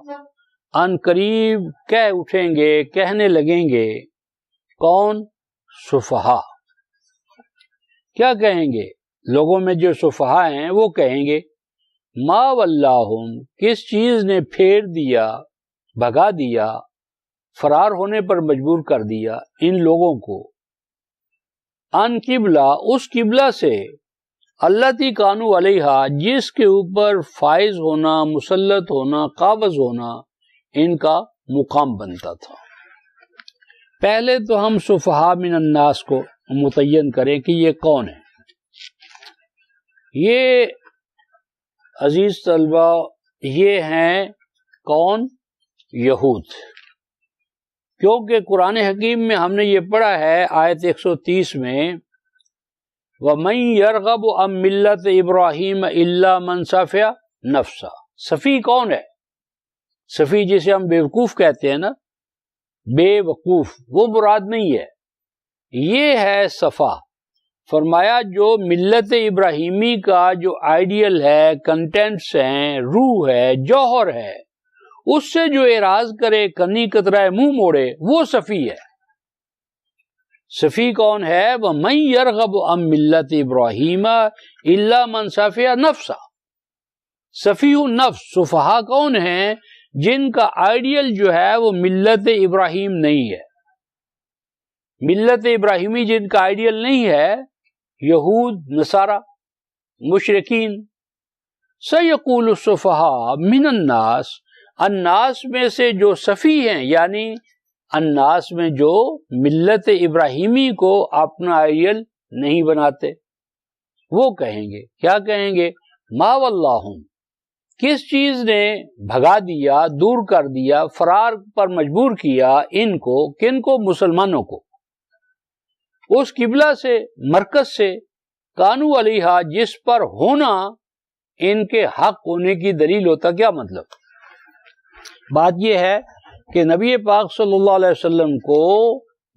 S1: ان قریب کہہ اٹھیں گے، کہنے لگیں گے، کون؟ سفہا۔ کیا کہیں گے؟ لوگوں میں جو سفہا ہیں وہ کہیں گے ما واللہم، کس چیز نے پھیر دیا، بھگا دیا، فرار ہونے پر مجبور کر دیا ان لوگوں کو، ان قبلہ، اس قبلہ سے، التی کانوا علیہا، جس کے اوپر فائز ہونا، مسلط ہونا، قابض ہونا ان کا مقام بنتا تھا۔ پہلے تو ہم سفہاء من الناس کو متعین کریں کہ یہ کون ہے۔ یہ عزیز طلبہ یہ ہیں کون؟ یہود. کیونکہ قرآن حکیم میں ہم نے یہ پڑھا ہے آیت 130 میں وَمَن يَرْغَبُ عَن مِّلَّةِ إِبْرَاهِيمَ إِلَّا مَن سَفِهَ نَفْسَهُ. صفی کون ہے؟ صفی جسے ہم بیوقوف کہتے ہیں نا، بے وقوف، وہ مراد نہیں ہے، یہ ہے صفا. فرمایا جو ملت ابراہیمی کا جو آئیڈیل ہے، کنٹینٹس ہیں، روح ہے، جوہر ہے، اس سے جو اعراض کرے، کنی قطرہ منہ موڑے، وہ صفی ہے. صفی کون ہے؟ وَمَن يَرْغَبُ عَن مِّلَّةِ إِبْرَاهِيمَ إِلَّا مَن سَفِهَ نَفْسَهُ. صفی النفس صفحا کون ہیں؟ جن کا آئیڈیل جو ہے وہ ملت ابراہیم نہیں ہے. ملت ابراہیمی جن کا آئیڈیل نہیں ہے، یہود، نصارہ، مشرکین. سَيَقُولُ السُّفَهَاءُ مِنَ النَّاسِ، الناس میں سے جو صفی ہیں، یعنی الناس میں جو ملت ابراہیمی کو اپنا آئیڈیل نہیں بناتے، وہ کہیں گے، کیا کہیں گے؟ ما واللہم، کس چیز نے بھگا دیا، دور کر دیا، فرار پر مجبور کیا ان کو، کن کو؟ مسلمانوں کو، اس قبلہ سے، مرکز سے، کانو علیہا، جس پر ہونا ان کے حق ہونے کی دلیل ہوتا. کیا مطلب؟ بات یہ ہے کہ نبی پاک صلی اللہ علیہ وسلم کو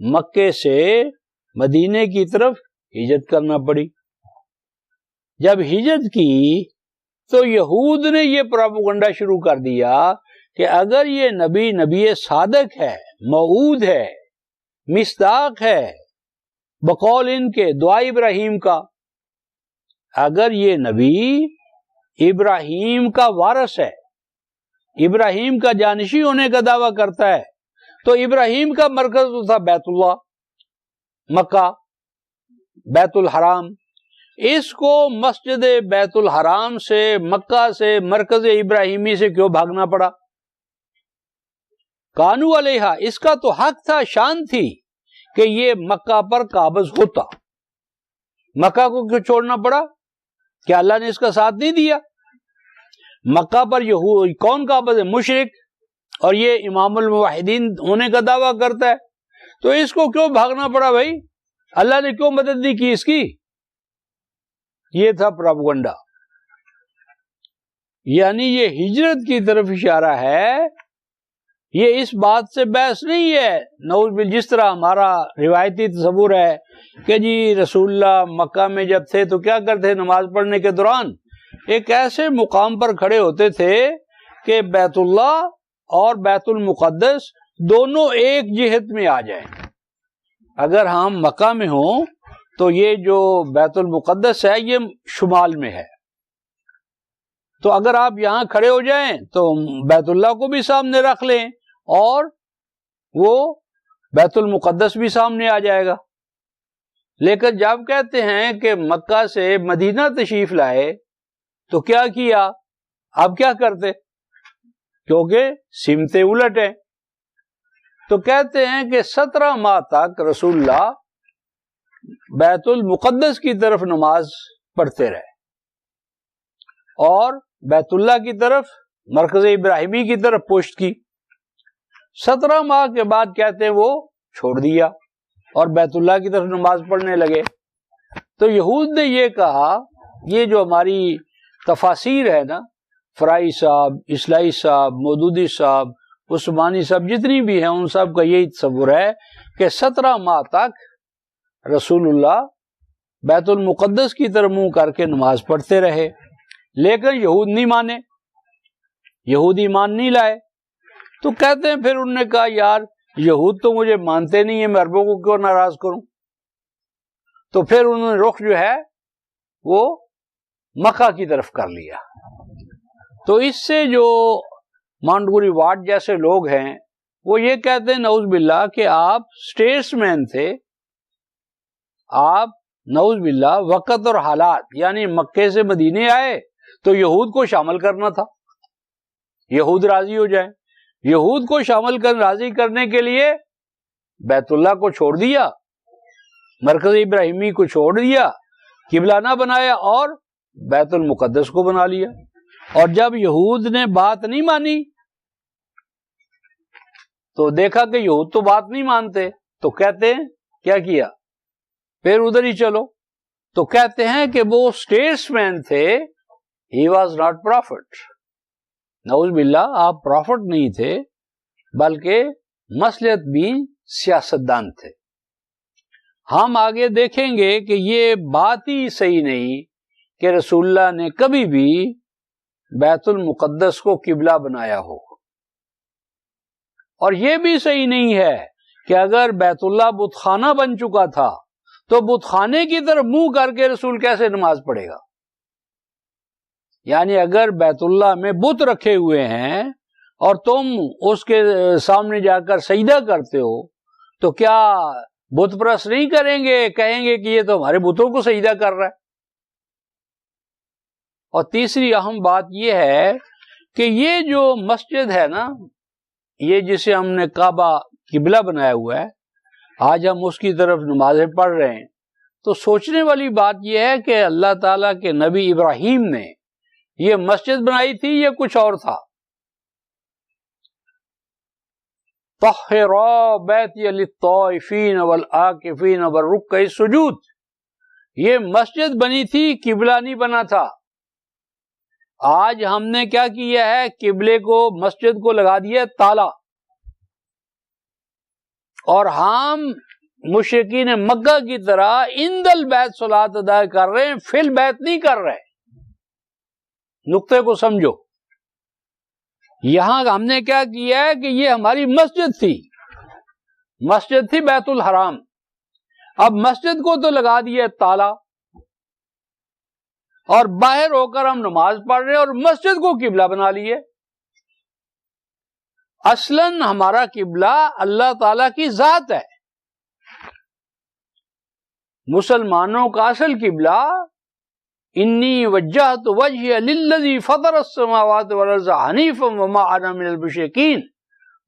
S1: مکے سے مدینے کی طرف ہجرت کرنا پڑی. جب ہجرت کی تو یہود نے یہ پروپیگنڈا شروع کر دیا کہ اگر یہ نبی صادق ہے، موعود ہے، مصداق ہے، بقول ان کے دعا ابراہیم کا، اگر یہ نبی ابراہیم کا وارث ہے، ابراہیم کا جانشین ہونے کا دعویٰ کرتا ہے، تو ابراہیم کا مرکز تو تھا بیت اللہ، مکہ، بیت الحرام. اس کو مسجد بیت الحرام سے، مکہ سے، مرکز ابراہیمی سے کیوں بھاگنا پڑا؟ کانو علیہا، اس کا تو حق تھا، شان تھی کہ یہ مکہ پر قابض ہوتا. مکہ کو کیوں چھوڑنا پڑا؟ کیا اللہ نے اس کا ساتھ نہیں دیا؟ مکہ پر یہود کون قابض ہے؟ مشرک، اور یہ امام الموحدین ہونے کا دعویٰ کرتا ہے، تو اس کو کیوں بھاگنا پڑا بھائی؟ اللہ نے کیوں مدد نہیں کی اس کی؟ یہ تھا پروپیگنڈا. یعنی یہ ہجرت کی طرف اشارہ ہے. یہ اس بات سے بحث نہیں ہے، نعوذ باللہ، جس طرح ہمارا روایتی تصور ہے کہ جی رسول اللہ مکہ میں جب تھے تو کیا کرتے؟ نماز پڑھنے کے دوران ایک ایسے مقام پر کھڑے ہوتے تھے کہ بیت اللہ اور بیت المقدس دونوں ایک جہت میں آ جائیں. اگر ہم مکہ میں ہوں تو یہ جو بیت المقدس ہے یہ شمال میں ہے، تو اگر آپ یہاں کھڑے ہو جائیں تو بیت اللہ کو بھی سامنے رکھ لیں اور وہ بیت المقدس بھی سامنے آ جائے گا. لیکن جب کہتے ہیں کہ مکہ سے مدینہ تشریف لائے تو کیا کیا؟ اب کیا کرتے؟ کیونکہ سمتیں الٹ ہیں، تو کہتے ہیں کہ 17 ماہ تک رسول اللہ بیت المقدس کی طرف نماز پڑھتے رہے اور بیت اللہ کی طرف، مرکز ابراہیمی کی طرف پشت کی. 17 ماہ کے بعد کہتے ہیں وہ چھوڑ دیا اور بیت اللہ کی طرف نماز پڑھنے لگے. تو یہود نے یہ کہا، یہ جو ہماری تفاسیر ہے نا، فرائی صاحب، اصلاحی صاحب، مودودی صاحب، عثمانی صاحب، جتنی بھی ہیں ان سب کا یہی تصور ہے کہ 17 ماہ تک رسول اللہ بیت المقدس کی طرف منہ کر کے نماز پڑھتے رہے. لیکن یہود نہیں مانے، یہود ایمان نہیں لائے. تو کہتے ہیں پھر انہوں نے کہا یار یہود تو مجھے مانتے نہیں ہیں، میں عربوں کو کیوں ناراض کروں؟ تو پھر انہوں نے رخ جو ہے وہ مکہ کی طرف کر لیا. تو اس سے جو مانڈگوری واٹ جیسے لوگ ہیں وہ یہ کہتے ہیں نعوذ باللہ کہ آپ اسٹیٹس مین تھے، آپ نعوذ باللہ وقت اور حالات، یعنی مکے سے مدینے آئے تو یہود کو شامل کرنا تھا، یہود راضی ہو جائیں. یہود کو شامل کر راضی کرنے کے لیے بیت اللہ کو چھوڑ دیا، مرکز ابراہیمی کو چھوڑ دیا، قبلہ نہ بنایا اور بیت المقدس کو بنا لیا. اور جب یہود نے بات نہیں مانی تو دیکھا کہ یہود تو بات نہیں مانتے، تو کہتے ہیں کیا کیا، پھر ادھر ہی چلو. تو کہتے ہیں کہ وہ اسٹیٹس مین تھے، ہی واز ناٹ پرافٹ. نعوذ باللہ، آپ پرافٹ نہیں تھے بلکہ مصلحت بھی سیاستدان تھے. ہم آگے دیکھیں گے کہ یہ بات ہی صحیح نہیں کہ رسول اللہ نے کبھی بھی بیت المقدس کو قبلہ بنایا ہو، اور یہ بھی صحیح نہیں ہے کہ اگر بیت اللہ بت خانہ بن چکا تھا تو بت خانے کی طرف منہ کر کے رسول کیسے نماز پڑھے گا. یعنی اگر بیت اللہ میں بت رکھے ہوئے ہیں اور تم اس کے سامنے جا کر سجدہ کرتے ہو تو کیا بت پرست نہیں کریں گے، کہیں گے کہ یہ تو ہمارے بتوں کو سجدہ کر رہا ہے. اور تیسری اہم بات یہ ہے کہ یہ جو مسجد ہے نا، یہ جسے ہم نے کعبہ قبلہ بنایا ہوا ہے، آج ہم اس کی طرف نمازیں پڑھ رہے ہیں، تو سوچنے والی بات یہ ہے کہ اللہ تعالیٰ کے نبی ابراہیم نے یہ مسجد بنائی تھی یا کچھ اور تھا. طہرا بیتی للطائفین والعاکفین والرکع السجود، یہ مسجد بنی تھی، قبلہ نہیں بنا تھا. آج ہم نے کیا کیا ہے، قبلے کو، مسجد کو لگا دیا تالا، اور ہم مشرکین مکہ کی طرح عند البیت صلاۃ ادا کر رہے ہیں، فی البیت نہیں کر رہے. نقطے کو سمجھو. یہاں ہم نے کیا کیا ہے کہ یہ ہماری مسجد تھی بیت الحرام. اب مسجد کو تو لگا دیا تالا اور باہر ہو کر ہم نماز پڑھ رہے ہیں اور مسجد کو قبلہ بنا لیے. اصلاً ہمارا قبلہ اللہ تعالی کی ذات ہے. مسلمانوں کا اصل قبلہ انی وجہت وجہی للذی فطر السماوات والارض حنیفا وما انا من المشرکین.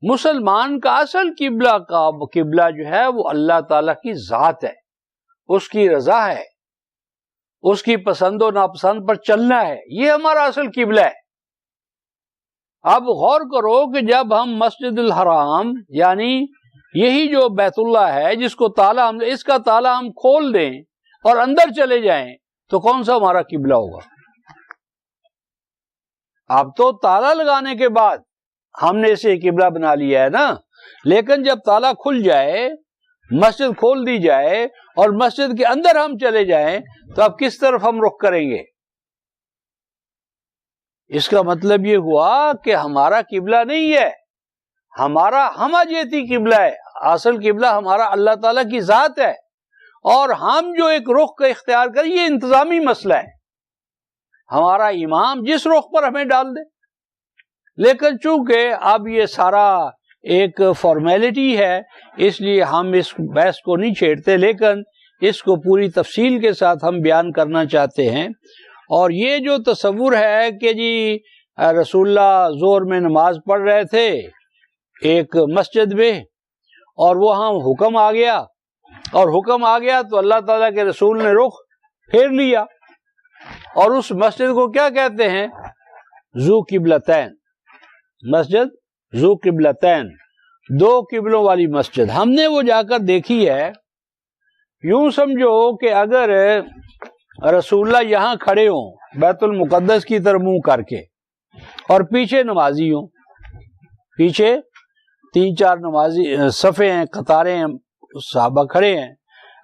S1: مسلمان کا اصل قبلہ جو ہے وہ اللہ تعالی کی ذات ہے، اس کی رضا ہے، اس کی پسند و ناپسند پر چلنا ہے، یہ ہمارا اصل قبلہ ہے. اب غور کرو کہ جب ہم مسجد الحرام، یعنی یہی جو بیت اللہ ہے جس کو تالا اس کا تالا ہم کھول دیں اور اندر چلے جائیں تو کون سا ہمارا قبلہ ہوگا؟ اب تو تالا لگانے کے بعد ہم نے اسے قبلہ بنا لیا ہے نا، لیکن جب تالا کھل جائے، مسجد کھول دی جائے اور مسجد کے اندر ہم چلے جائیں تو اب کس طرف ہم رخ کریں گے؟ اس کا مطلب یہ ہوا کہ ہمارا قبلہ نہیں ہے، ہمارا ہمہ جیتی قبلہ ہے. اصل قبلہ ہمارا اللہ تعالیٰ کی ذات ہے، اور ہم جو ایک رخ کا اختیار کریں یہ انتظامی مسئلہ ہے. ہمارا امام جس رخ پر ہمیں ڈال دے. لیکن چونکہ اب یہ سارا ایک فارمیلٹی ہے اس لیے ہم اس بحث کو نہیں چھیڑتے، لیکن اس کو پوری تفصیل کے ساتھ ہم بیان کرنا چاہتے ہیں. اور یہ جو تصور ہے کہ جی رسول اللہ ظہر میں نماز پڑھ رہے تھے ایک مسجد میں اور وہاں حکم آ گیا، اور حکم آ گیا تو اللہ تعالیٰ کے رسول نے رخ پھیر لیا، اور اس مسجد کو کیا کہتے ہیں؟ ذو قبلتین. مسجد ذو قبلتین، دو قبلوں والی مسجد. ہم نے وہ جا کر دیکھی ہے. یوں سمجھو کہ اگر رسول اللہ یہاں کھڑے ہوں بیت المقدس کی طرف منہ کر کے اور پیچھے نمازی ہوں، پیچھے 3-4 نمازی صفیں ہیں، قطاریں ہیں، صحابہ کھڑے ہیں.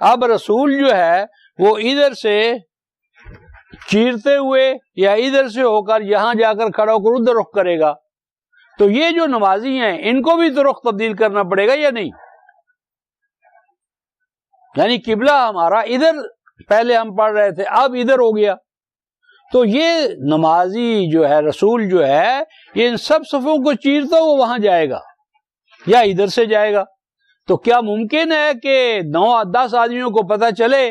S1: اب رسول جو ہے وہ ادھر سے چیرتے ہوئے یا ادھر سے ہو کر یہاں جا کر کھڑا ہو کر ادھر رخ کرے گا، تو یہ جو نمازی ہیں ان کو بھی تو رخ تبدیل کرنا پڑے گا یا نہیں؟ یعنی قبلہ ہمارا ادھر پہلے ہم پڑھ رہے تھے، اب ادھر ہو گیا. تو یہ نمازی جو ہے، رسول جو ہے، یہ ان سب صفوں کو چیرتا ہوا وہاں جائے گا یا ادھر سے جائے گا. تو کیا ممکن ہے کہ 9-10 آدمیوں کو پتہ چلے،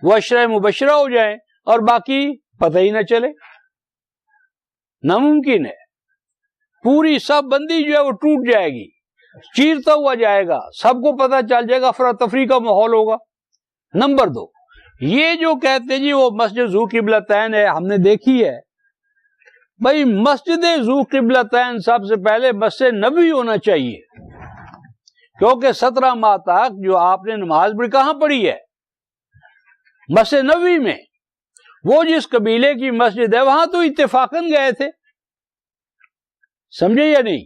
S1: وہ عشرہ مبشرہ ہو جائیں اور باقی پتہ ہی نہ چلے؟ ناممکن ہے. پوری سب بندی جو ہے وہ ٹوٹ جائے گی، چیرتا ہوا جائے گا، سب کو پتہ چل جائے گا، افراتفری کا ماحول ہوگا. نمبر 2، یہ جو کہتے جی وہ مسجد ذو قبلتین ہے، ہم نے دیکھی ہے بھائی مسجد ذو قبلتین سب سے پہلے مسجد نبوی ہونا چاہیے، کیونکہ 17 ماہ تک جو آپ نے نماز پڑھی کہاں پڑھی ہے؟ مسجد نبوی میں۔ وہ جس قبیلے کی مسجد ہے وہاں تو اتفاقاً گئے تھے، سمجھے یا نہیں؟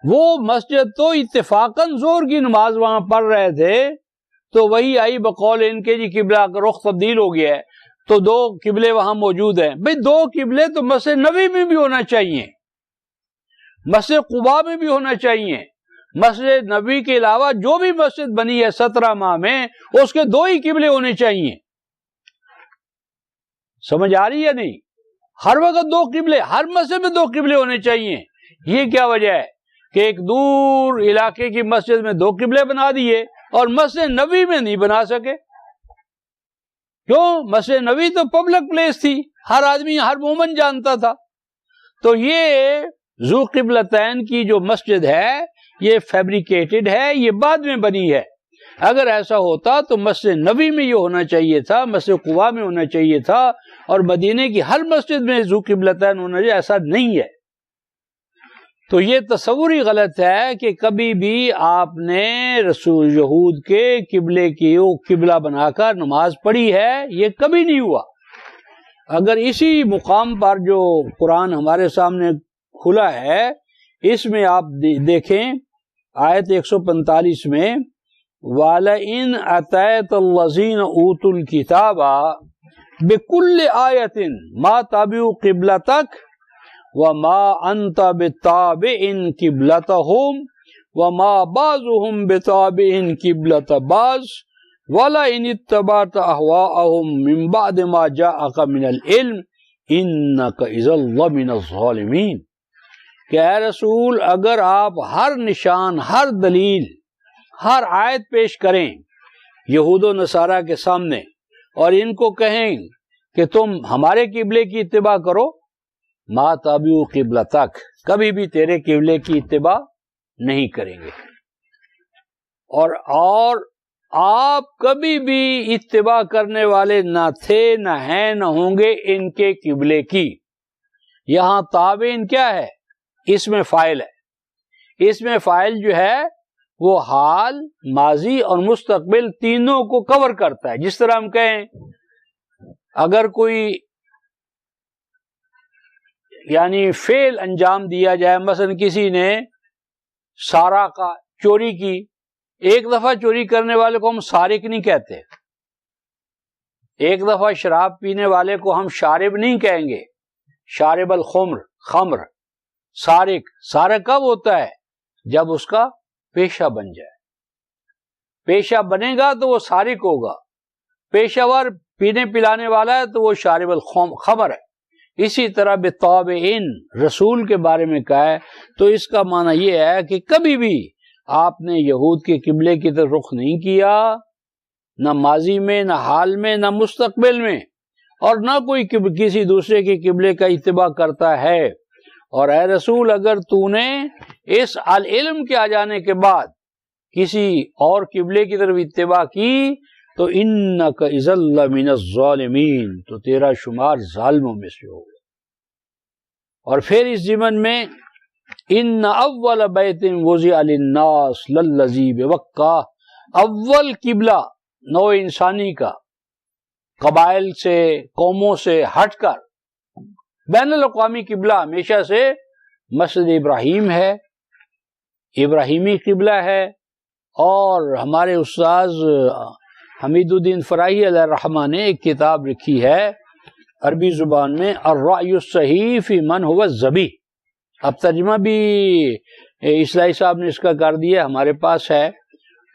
S1: وہ مسجد تو اتفاقاً ظہر کی نماز وہاں پڑھ رہے تھے، تو وہی آئی بقول ان کے جی قبلہ کا رخ تبدیل ہو گیا ہے تو 2 قبلے وہاں موجود ہیں۔ بھئی 2 قبلے تو مسجد نبوی میں بھی ہونا چاہیے، مسجد قباء میں بھی ہونا چاہیے، مسجد نبوی کے علاوہ جو بھی مسجد بنی ہے 17 ماہ میں اس کے 2 ہی قبلے ہونے چاہیے۔ سمجھ آ رہی ہے نہیں؟ ہر وقت 2 قبلے، ہر مسجد میں 2 قبلے ہونے چاہیے۔ یہ کیا وجہ ہے کہ ایک دور علاقے کی مسجد میں 2 قبلے بنا دیے اور مسجد نبوی میں نہیں بنا سکے؟ کیوں؟ مسجد نبوی تو پبلک پلیس تھی، ہر آدمی ہر مومن جانتا تھا۔ تو یہ ذو قبلتین کی جو مسجد ہے یہ فیبریکیٹڈ ہے، یہ بعد میں بنی ہے۔ اگر ایسا ہوتا تو مسجد نبوی میں یہ ہونا چاہیے تھا، مسجد قباء میں ہونا چاہیے تھا، اور مدینے کی ہر مسجد میں ذو قبلتین ہونا چاہیے، ایسا نہیں ہے۔ تو یہ تصور ہی غلط ہے کہ کبھی بھی آپ نے رسول یہود کے قبلے کی قبلہ بنا کر نماز پڑھی ہے، یہ کبھی نہیں ہوا۔ اگر اسی مقام پر جو قرآن ہمارے سامنے کھلا ہے اس میں آپ دیکھیں آیت 145 میں وَلَئِنْ أَتَيْتَ الَّذِينَ أُوتُوا الْكِتَابَ بِكُلِّ آيَةٍ مَا تَبِعُوا قِبْلَتَكَ وَمَا أَنْتَ بِتَابِعٍ قِبْلَتَهُمْ وَمَا بَعْضُهُمْ بِتَابِعٍ قِبْلَةَ بَعْضٍ وَلَئِنِ اتَّبَعْتَ أَهْوَاءَهُمْ مِنْ بَعْدِ مَا جَاءَكَ مِنَ الْعِلْمِ إِنَّكَ إِذًا لَمِنَ الظَّالِمِينَ۔ کہ اے رسول اگر آپ ہر نشان، ہر دلیل، ہر آیت پیش کریں یہود و نصارہ کے سامنے اور ان کو کہیں کہ تم ہمارے قبلے کی اتباع کرو، ما تابعوا قبلتک، کبھی بھی تیرے قبلے کی اتباع نہیں کریں گے، اور آپ کبھی بھی اتباع کرنے والے نہ تھے، نہ ہیں، نہ ہوں گے ان کے قبلے کی۔ یہاں تابعین کیا ہے؟ اس میں فاعل ہے، اس میں فاعل جو ہے وہ حال، ماضی اور مستقبل تینوں کو کور کرتا ہے۔ جس طرح ہم کہیں اگر کوئی یعنی فعل انجام دیا جائے، مثلا کسی نے سارا کا چوری کی، ایک دفعہ چوری کرنے والے کو ہم سارق نہیں کہتے، ایک دفعہ شراب پینے والے کو ہم شارب نہیں کہیں گے، شارب الخمر، خمر۔ سارق کب ہوتا ہے؟ جب اس کا پیشہ بن جائے، پیشہ بنے گا تو وہ سارق ہوگا، پیشہ ور پینے پلانے والا ہے تو وہ شارب الخمر ہے۔ اسی طرح بتابعین رسول کے بارے میں کہا ہے تو اس کا معنی یہ ہے کہ کبھی بھی آپ نے یہود کے قبلے کی طرف رخ نہیں کیا، نہ ماضی میں، نہ حال میں، نہ مستقبل میں، اور نہ کوئی کسی دوسرے کے قبلے کا اتباع کرتا ہے۔ اور اے رسول اگر تو نے اس علم کے آ جانے کے بعد کسی اور قبلے کی طرف اتباع کی تو انک اذا لمن الظالمین، تو تیرا شمار ظالموں میں سے ہوگا۔ اور پھر اس ضمن میں ان اول بیت وضع للناس للذی ببکہ، اول قبلہ نوع انسانی کا قبائل سے، قوموں سے ہٹ کر بین الاقوامی قبلہ ہمیشہ سے مسجد ابراہیم ہے، ابراہیمی قبلہ ہے۔ اور ہمارے استاذ حمید الدین فراہی علیہ الرحمہ نے ایک کتاب لکھی ہے عربی زبان میں، الرأی الصحیح فی من هو الذبیح، اب ترجمہ بھی اصلاحی صاحب نے اس کا کر دیا، ہمارے پاس ہے۔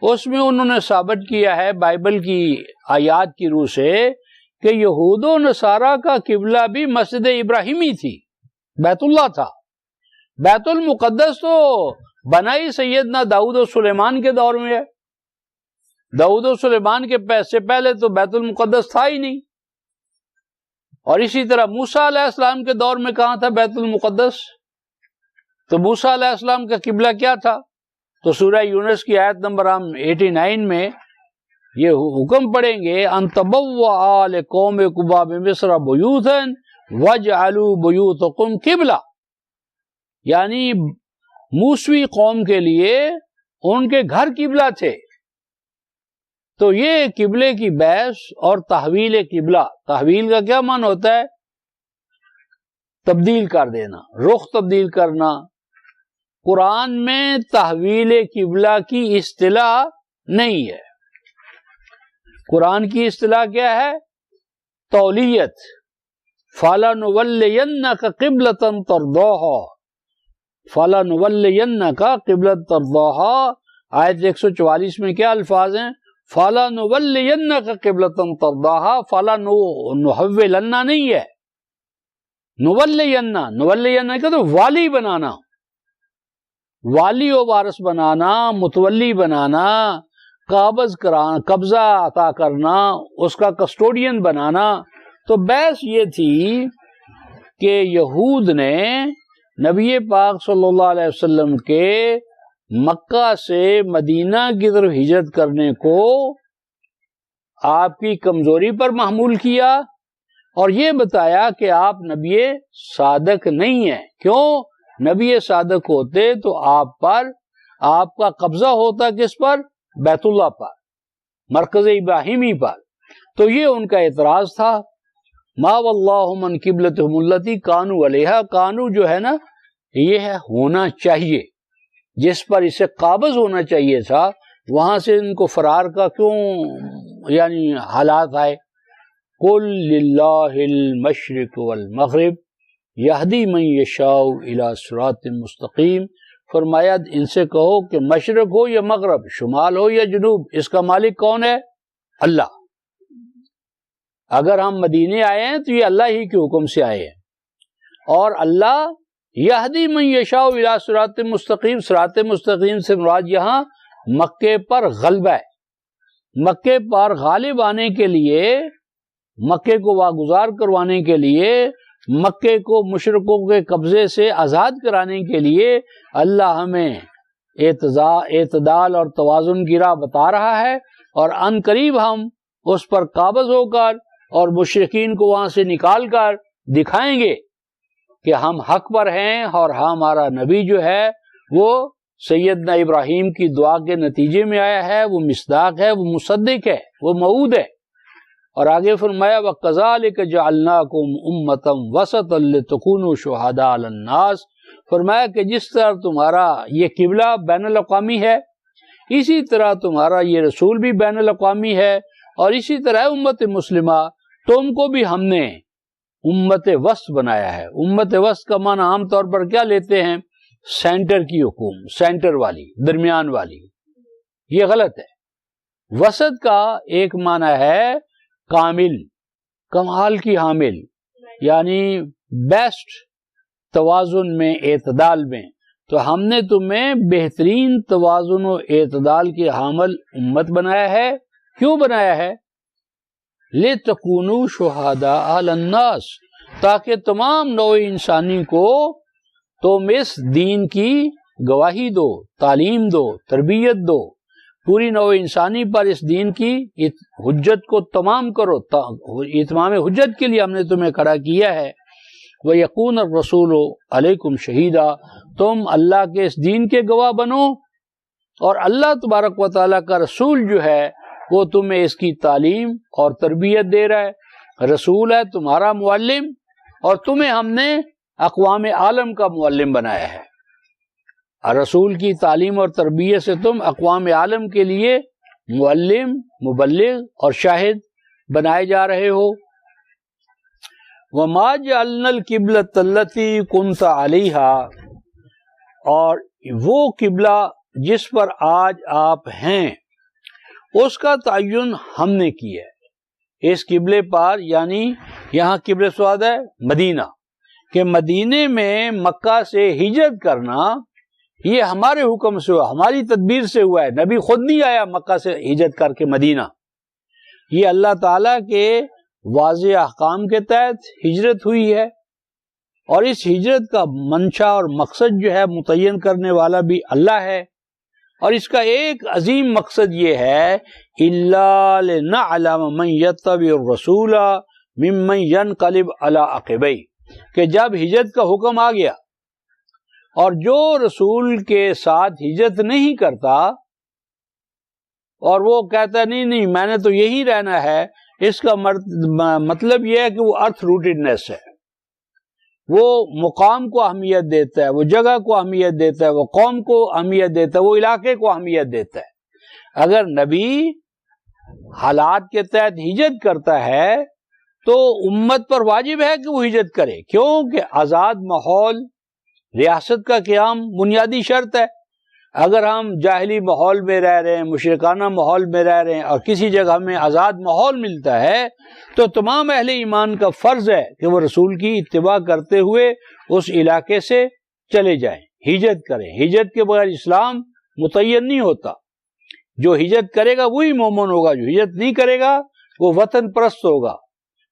S1: اس میں انہوں نے ثابت کیا ہے بائبل کی آیات کی روح سے کہ یہود و نصارہ کا قبلہ بھی مسجد ابراہیمی تھی، بیت اللہ تھا۔ بیت المقدس تو بنائی سیدنا داؤد و سلیمان کے دور میں ہے، داؤد و سلیمان کے سے پہلے تو بیت المقدس تھا ہی نہیں۔ اور اسی طرح موسیٰ علیہ السلام کے دور میں کہاں تھا بیت المقدس؟ تو موسیٰ علیہ السلام کا قبلہ کیا تھا؟ تو سورہ یونس کی آیت نمبر 89 میں یہ حکم پڑھیں گے ان تبوأ لقومکم بمصر بیوتا وجعلوا بیوتکم قبلہ، یعنی موسوی قوم کے لیے ان کے گھر قبلہ تھے. تو یہ قبلے کی بحث اور تحویل قبلہ، تحویل کا کیا معنی ہوتا ہے؟ تبدیل کر دینا، رخ تبدیل کرنا. قرآن میں تحویل قبلہ کی اصطلاح نہیں ہے. قرآن کی اصطلاح کیا ہے؟ تولیت. فَلَنُوَلِّيَنَّكَ قِبْلَةً تَرْضَاهَا، فَلَنُوَلِّيَنَّكَ قِبْلَةً تَرْضَاهَا. آیت 144 میں کیا الفاظ ہیں؟ فَلَنُوَلِّيَنَّكَ قِبْلَةً تَرْضَاهَا. فَلَنُوَلِّيَنَّ نہیں ہے، نولینا کا تو والی بنانا، والی و وارث بنانا، متولی بنانا، قبضہ عطا کرنا، اس کا کسٹوڈین بنانا. تو بحث یہ تھی کہ یہود نے نبی پاک صلی اللہ علیہ وسلم کے مکہ سے مدینہ کی طرف ہجرت کرنے کو آپ کی کمزوری پر محمول کیا اور یہ بتایا کہ آپ نبی صادق نہیں ہیں. کیوں؟ نبی صادق ہوتے تو آپ کا قبضہ ہوتا کس پر؟ بیت اللہ پر، مرکز ابراہیمی پر. تو یہ ان کا اعتراض تھا. ما واللہ من قبلتہم التی کانوا علیہا، کانو جو ہے نا یہ ہے ہونا چاہیے، جس پر اسے قابض ہونا چاہیے تھا، وہاں سے ان کو فرار کا کیوں یعنی حالات آئے. قل للہ المشرق والمغرب یہدی من یشاء الی صراط مستقیم. فرمایا ان سے کہو کہ مشرق ہو یا مغرب، شمال ہو یا جنوب، اس کا مالک کون ہے؟ اللہ. اگر ہم مدینے آئے ہیں تو یہ اللہ ہی کے حکم سے آئے ہیں، اور اللہ یہدی من یشاء الی صراط مستقیم، صراط مستقیم سے مراد یہاں مکے پر غلبہ ہے. مکے پر غالب آنے کے لیے، مکے کو واگزار کروانے کے لیے، مکے کو مشرکوں کے قبضے سے آزاد کرانے کے لیے اللہ ہمیں اعتدال اور توازن کی راہ بتا رہا ہے، اور ان قریب ہم اس پر قابض ہو کر اور مشرکین کو وہاں سے نکال کر دکھائیں گے کہ ہم حق پر ہیں، اور ہمارا نبی جو ہے وہ سیدنا ابراہیم کی دعا کے نتیجے میں آیا ہے، وہ مصداق ہے، وہ مصدق ہے، وہ موعود ہے. اور آگے فرمایا وَكَذَلِكَ جَعَلْنَاكُمْ أُمَّةً وَسَطًا لِتَكُونُوا شُهَدَاءَ عَلَى النَّاسِ. فرمایا کہ جس طرح تمہارا یہ قبلہ بین الاقوامی ہے، اسی طرح تمہارا یہ رسول بھی بین الاقوامی ہے، اور اسی طرح امت مسلمہ تم کو بھی ہم نے امت وسط بنایا ہے. امت وسط کا معنی عام طور پر کیا لیتے ہیں؟ سینٹر کی حکومت، سینٹر والی، درمیان والی. یہ غلط ہے. وسط کا ایک معنی ہے کامل، کمال کی حامل، یعنی بیسٹ، توازن میں، اعتدال میں. تو ہم نے تمہیں بہترین توازن و اعتدال کی حامل امت بنایا ہے. کیوں بنایا ہے؟ لِتَكُونُوا شُهَدَاءَ عَلَى النَّاسِ، تاکہ تمام نوع انسانی کو تم اس دین کی گواہی دو، تعلیم دو، تربیت دو، پوری نوع انسانی پر اس دین کی حجت کو تمام کرو. اتمام حجت کے لیے ہم نے تمہیں کھڑا کیا ہے. وَيَكُونَ الرَّسُولُ عَلَيْكُمْ شَهِيدًا، تم اللہ کے اس دین کے گواہ بنو، اور اللہ تبارک و تعالیٰ کا رسول جو ہے وہ تمہیں اس کی تعلیم اور تربیت دے رہا ہے. رسول ہے تمہارا معلم، اور تمہیں ہم نے اقوام عالم کا معلم بنایا ہے. رسول کی تعلیم اور تربیت سے تم اقوام عالم کے لیے معلم، مبلغ اور شاہد بنائے جا رہے ہو. وَمَا جَعَلْنَا الْقِبْلَةَ الَّتِي كُنْتَ عَلَيْهَا، اور وہ قبلہ جس پر آج آپ ہیں اس کا تعین ہم نے کیا ہے. اس قبلے پر، یعنی یہاں قبلہ سواد ہے مدینہ، کہ مدینے میں مکہ سے ہجرت کرنا یہ ہمارے حکم سے ہوا، ہماری تدبیر سے ہوا ہے. نبی خود نہیں آیا مکہ سے ہجرت کر کے مدینہ، یہ اللہ تعالیٰ کے واضح احکام کے تحت ہجرت ہوئی ہے. اور اس ہجرت کا منشا اور مقصد جو ہے متعین کرنے والا بھی اللہ ہے. اور اس کا ایک عظیم مقصد یہ ہے إِلَّا لِنَعْلَمَ مَنْ يَتَّبِعُ الرَّسُولَ مِمَّنْ يَنْقَلِبُ عَلَىٰ عَقِبَيْهِ، کہ جب ہجرت کا حکم آ گیا اور جو رسول کے ساتھ ہجرت نہیں کرتا اور وہ کہتا ہے نہیں میں نے تو یہی رہنا ہے، اس کا مطلب یہ ہے کہ وہ ارتھ روٹیڈنس ہے، وہ مقام کو اہمیت دیتا ہے، وہ جگہ کو اہمیت دیتا ہے، وہ قوم کو اہمیت دیتا ہے، وہ علاقے کو اہمیت دیتا ہے۔ اگر نبی حالات کے تحت ہجرت کرتا ہے تو امت پر واجب ہے کہ وہ ہجرت کرے، کیونکہ آزاد ماحول، ریاست کا قیام بنیادی شرط ہے۔ اگر ہم جاہلی ماحول میں رہ رہے ہیں، مشرکانہ ماحول میں رہ رہے ہیں اور کسی جگہ میں آزاد ماحول ملتا ہے تو تمام اہل ایمان کا فرض ہے کہ وہ رسول کی اتباع کرتے ہوئے اس علاقے سے چلے جائیں، ہجرت کریں۔ ہجرت کے بغیر اسلام متعین نہیں ہوتا، جو ہجرت کرے گا وہی مومن ہوگا، جو ہجرت نہیں کرے گا وہ وطن پرست ہوگا،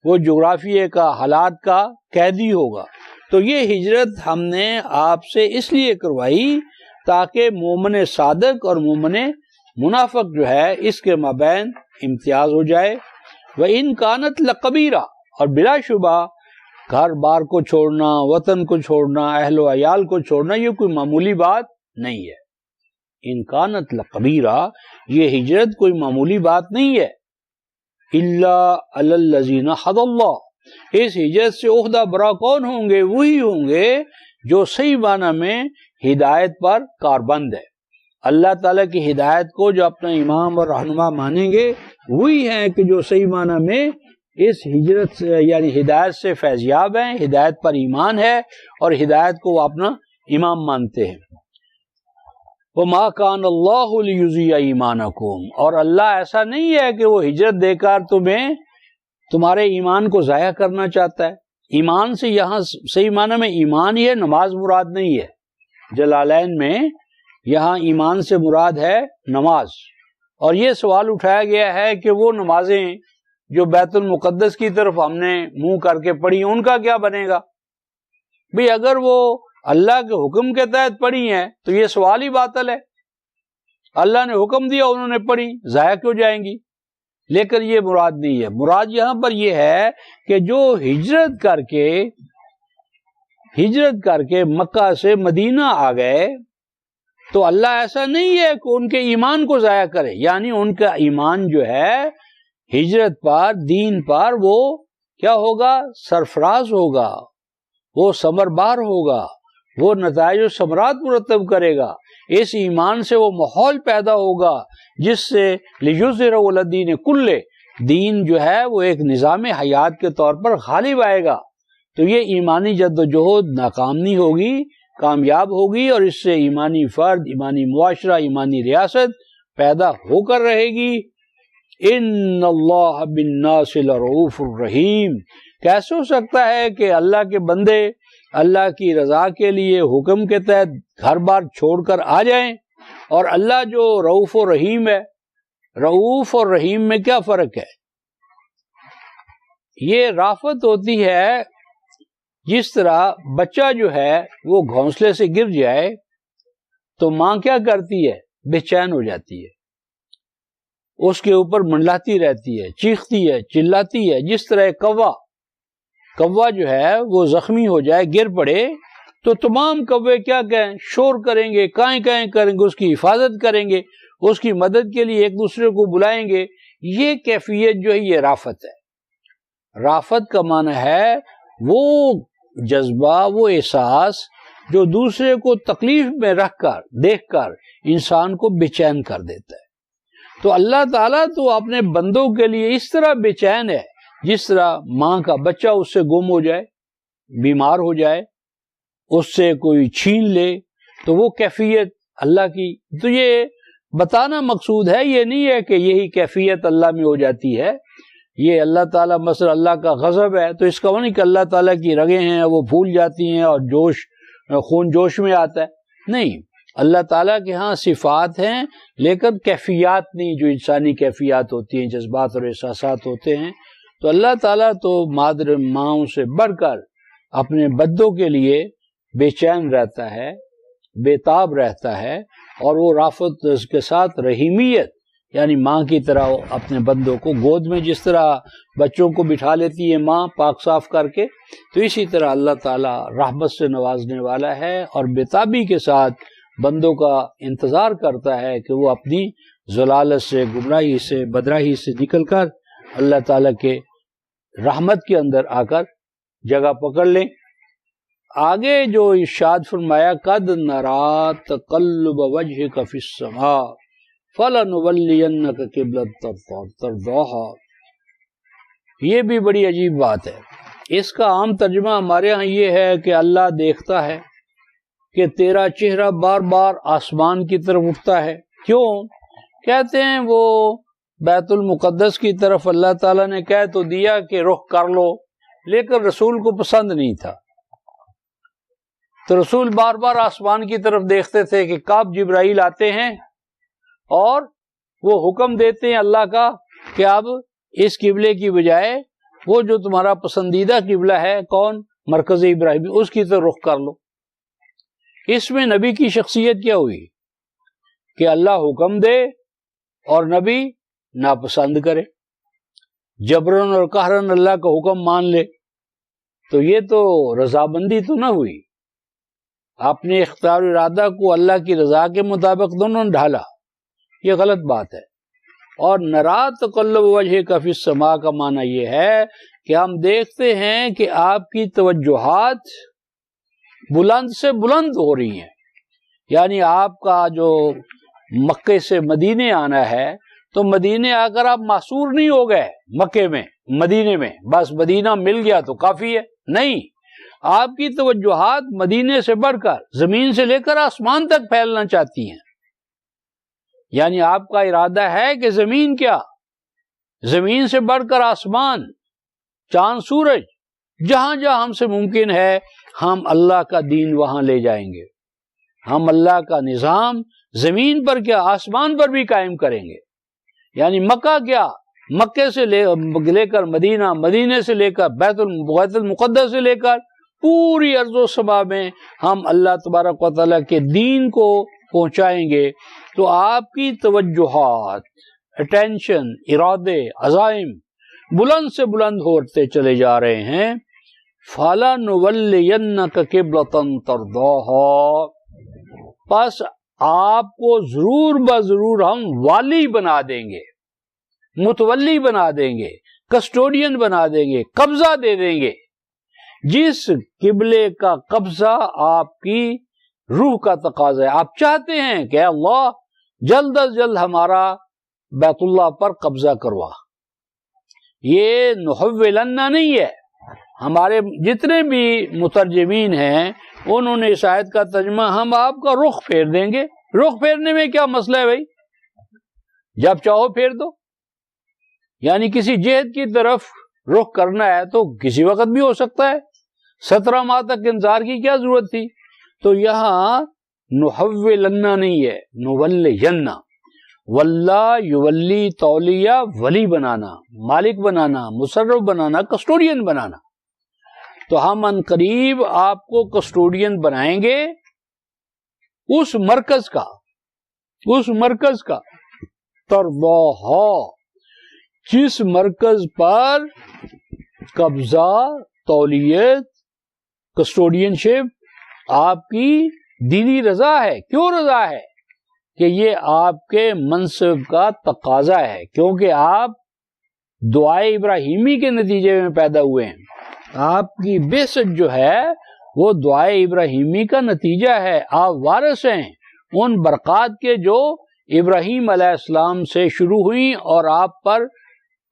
S1: وہ جغرافیے کا، حالات کا قیدی ہوگا۔ تو یہ ہجرت ہم نے آپ سے اس لیے کروائی تاکہ مومن صادق اور مومن منافق جو ہے اس کے مابین امتیاز ہو جائے۔ وَإِن كَانَتْ لَكَبِيرَةٌ، اور بلا شبہ گھر بار کو چھوڑنا، وطن کو چھوڑنا، اہل و عیال کو چھوڑنا یہ کوئی معمولی بات نہیں ہے۔ إِن كَانَتْ لَكَبِيرَةٌ، یہ ہجرت کوئی معمولی بات نہیں ہے۔ إِلَّا عَلَى الَّذِينَ هَدَى اللَّهُ، اس ہجرت سے عہدہ برا کون ہوں گے؟ وہی ہوں گے جو صحیح معنی میں ہدایت پر کاربند ہے۔ اللہ تعالیٰ کی ہدایت کو جو اپنا امام اور رہنما مانیں گے وہی ہیں کہ جو صحیح معنی میں اس ہجرت سے یعنی ہدایت سے فیضیاب ہیں، ہدایت پر ایمان ہے اور ہدایت کو وہ اپنا امام مانتے ہیں۔ وَمَا كَانَ اللَّهُ لِيُضِيعَ إِيمَانَكُمْ، اور اللہ ایسا نہیں ہے کہ وہ ہجرت دے کر تمہارے ایمان کو ضائع کرنا چاہتا ہے۔ ایمان سے یہاں صحیح معنی میں ایمان ہی ہے، نماز مراد نہیں ہے۔ جلالین میں یہاں ایمان سے مراد ہے نماز، اور یہ سوال اٹھایا گیا ہے کہ وہ نمازیں جو بیت المقدس کی طرف ہم نے منہ کر کے پڑھی ان کا کیا بنے گا؟ بھئی اگر وہ اللہ کے حکم کے تحت پڑھی ہیں تو یہ سوال ہی باطل ہے۔ اللہ نے حکم دیا، انہوں نے پڑھی، ضائع کیوں جائیں گی؟ لیکن یہ مراد نہیں ہے۔ مراد یہاں پر یہ ہے کہ جو ہجرت کر کے مکہ سے مدینہ آ گئے تو اللہ ایسا نہیں ہے کہ ان کے ایمان کو ضائع کرے، یعنی ان کا ایمان جو ہے ہجرت پر، دین پر، وہ کیا ہوگا؟ سرفراز ہوگا، وہ ثمربار ہوگا، وہ نتائج و ثمرات مرتب کرے گا۔ اس ایمان سے وہ ماحول پیدا ہوگا جس سے لِيُظْهِرَهُ عَلَى الدِّينِ كُلِّهِ، دین جو ہے وہ ایک نظام حیات کے طور پر غالب آئے گا۔ تو یہ ایمانی جد و جہد ناکام نہیں ہوگی، کامیاب ہوگی، اور اس سے ایمانی فرد، ایمانی معاشرہ، ایمانی ریاست پیدا ہو کر رہے گی۔ ان اللہ بالناس لرؤوف الرحیم، کیسے ہو سکتا ہے کہ اللہ کے بندے اللہ کی رضا کے لیے حکم کے تحت گھر بار چھوڑ کر آ جائیں، اور اللہ جو رؤوف و رحیم ہے، رؤوف اور رحیم میں کیا فرق ہے؟ یہ رافت ہوتی ہے جس طرح بچہ جو ہے وہ گھونسلے سے گر جائے تو ماں کیا کرتی ہے؟ بے چین ہو جاتی ہے، اس کے اوپر منڈلاتی رہتی ہے، چیختی ہے، چلاتی ہے۔ جس طرح کوا جو ہے وہ زخمی ہو جائے، گر پڑے، تو تمام کوے کیا کہیں؟ شور کریں گے، کائیں کریں گے، اس کی حفاظت کریں گے، اس کی مدد کے لیے ایک دوسرے کو بلائیں گے۔ یہ کیفیت جو ہے یہ رافت ہے۔ رافت کا معنی ہے وہ جذبہ، وہ احساس جو دوسرے کو تکلیف میں رکھ کر، دیکھ کر انسان کو بے چین کر دیتا ہے۔ تو اللہ تعالیٰ تو اپنے بندوں کے لیے اس طرح بے چین ہے جس طرح ماں کا بچہ اس سے گم ہو جائے، بیمار ہو جائے، اس سے کوئی چھین لے، تو وہ کیفیت اللہ کی۔ تو یہ بتانا مقصود ہے، یہ نہیں ہے کہ یہی کیفیت اللہ میں ہو جاتی ہے۔ یہ اللہ تعالیٰ مثلا اللہ کا غضب ہے تو اس کا وہ نہیں کہ اللہ تعالیٰ کی رگیں ہیں وہ پھول جاتی ہیں اور خون جوش میں آتا ہے، نہیں۔ اللہ تعالیٰ کے ہاں صفات ہیں لیکن کیفیات نہیں، جو انسانی کیفیات ہوتی ہیں، جذبات اور احساسات ہوتے ہیں۔ تو اللہ تعالیٰ تو مادر ماؤں سے بڑھ کر اپنے بندوں کے لیے بے چین رہتا ہے، بے تاب رہتا ہے، اور وہ رافت کے ساتھ رحیمیت، یعنی ماں کی طرح اپنے بندوں کو گود میں جس طرح بچوں کو بٹھا لیتی ہے ماں پاک صاف کر کے، تو اسی طرح اللہ تعالیٰ رحمت سے نوازنے والا ہے اور بےتابی کے ساتھ بندوں کا انتظار کرتا ہے کہ وہ اپنی ضلالت سے، گمراہی سے، بدراہی سے نکل کر اللہ تعالیٰ کے رحمت کے اندر آ کر جگہ پکڑ لیں۔ آگے جو ارشاد فرمایا قد نرا تقلب وجهک فی السماء فلنولینک قبلۃ ترضاها، یہ بھی بڑی عجیب بات ہے۔ اس کا عام ترجمہ ہمارے ہاں یہ ہے کہ اللہ دیکھتا ہے کہ تیرا چہرہ بار بار آسمان کی طرف اٹھتا ہے۔ کیوں؟ کہتے ہیں وہ بیت المقدس کی طرف اللہ تعالیٰ نے کہہ تو دیا کہ رخ کر لو، لیکن رسول کو پسند نہیں تھا، تو رسول بار بار آسمان کی طرف دیکھتے تھے کہ کب جبرائیل آتے ہیں اور وہ حکم دیتے ہیں اللہ کا کہ اب اس قبلے کی بجائے وہ جو تمہارا پسندیدہ قبلہ ہے کون؟ مرکز ابراہیمی، اس کی طرف رخ کر لو۔ اس میں نبی کی شخصیت کیا ہوئی کہ اللہ حکم دے اور نبی ناپسند کرے، جبرن اور قہرن اللہ کا حکم مان لے، تو یہ تو رضامندی تو نہ ہوئی، اپنے اختیار و ارادہ کو اللہ کی رضا کے مطابق دونوں نے ڈھالا، یہ غلط بات ہے۔ اور نرا تقلب وجهک فی السماء کا معنی یہ ہے کہ ہم دیکھتے ہیں کہ آپ کی توجہات بلند سے بلند ہو رہی ہیں، یعنی آپ کا جو مکے سے مدینے آنا ہے تو مدینے آ کر آپ معصور نہیں ہو گئے مکے میں مدینے میں، بس مدینہ مل گیا تو کافی ہے، نہیں، آپ کی توجہات مدینے سے بڑھ کر زمین سے لے کر آسمان تک پھیلنا چاہتی ہیں، یعنی آپ کا ارادہ ہے کہ زمین کیا، زمین سے بڑھ کر آسمان، چاند سورج، جہاں جہاں ہم سے ممکن ہے ہم اللہ کا دین وہاں لے جائیں گے، ہم اللہ کا نظام زمین پر کیا آسمان پر بھی قائم کریں گے، یعنی مکہ کیا، مکے سے لے کر مدینہ، مدینے سے لے کر بیت المقدس سے لے کر پوری ارض و سما میں ہم اللہ تبارک و تعالیٰ کے دین کو پہنچائیں گے۔ تو آپ کی توجہات، اٹینشن، ارادے، عزائم بلند سے بلند ہوتے چلے جا رہے ہیں۔ فَلَنُوَلِّيَنَّكَ قِبْلَةً تَرْضَاهَا، پس آپ کو ضرور بضرور ہم والی بنا دیں گے، متولی بنا دیں گے، کسٹوڈین بنا دیں گے، قبضہ دے دیں گے، جس قبلے کا قبضہ آپ کی روح کا تقاضا ہے۔ آپ چاہتے ہیں کہ اللہ جلد از جلد ہمارا بیت اللہ پر قبضہ کروا، یہ نحولنا نہیں ہے۔ ہمارے جتنے بھی مترجمین ہیں انہوں نے اس آیت کا ترجمہ ہم آپ کا رخ پھیر دیں گے۔ رخ پھیرنے میں کیا مسئلہ ہے بھائی؟ جب چاہو پھیر دو، یعنی کسی جہت کی طرف رخ کرنا ہے تو کسی وقت بھی ہو سکتا ہے، 17 ماہ تک انتظار کی کیا ضرورت تھی؟ تو یہاں نحولنا نہیں ہے، نولیننا، واللہ یولی تولیہ، ولی بنانا، مالک بنانا، مصرف بنانا، کسٹوڈین بنانا۔ تو ہم ان قریب آپ کو کسٹوڈین بنائیں گے اس مرکز کا ترضاہا، جس مرکز پر قبضہ، تولیت، کسٹوڈین شپ آپ کی دینی رضا ہے۔ کیوں رضا ہے؟ کہ یہ آپ کے منصب کا تقاضا ہے، کیونکہ آپ دعائے ابراہیمی کے نتیجے میں پیدا ہوئے ہیں۔ آپ کی بعثت جو ہے وہ دعائے ابراہیمی کا نتیجہ ہے، آپ وارث ہیں ان برکات کے جو ابراہیم علیہ السلام سے شروع ہوئی اور آپ پر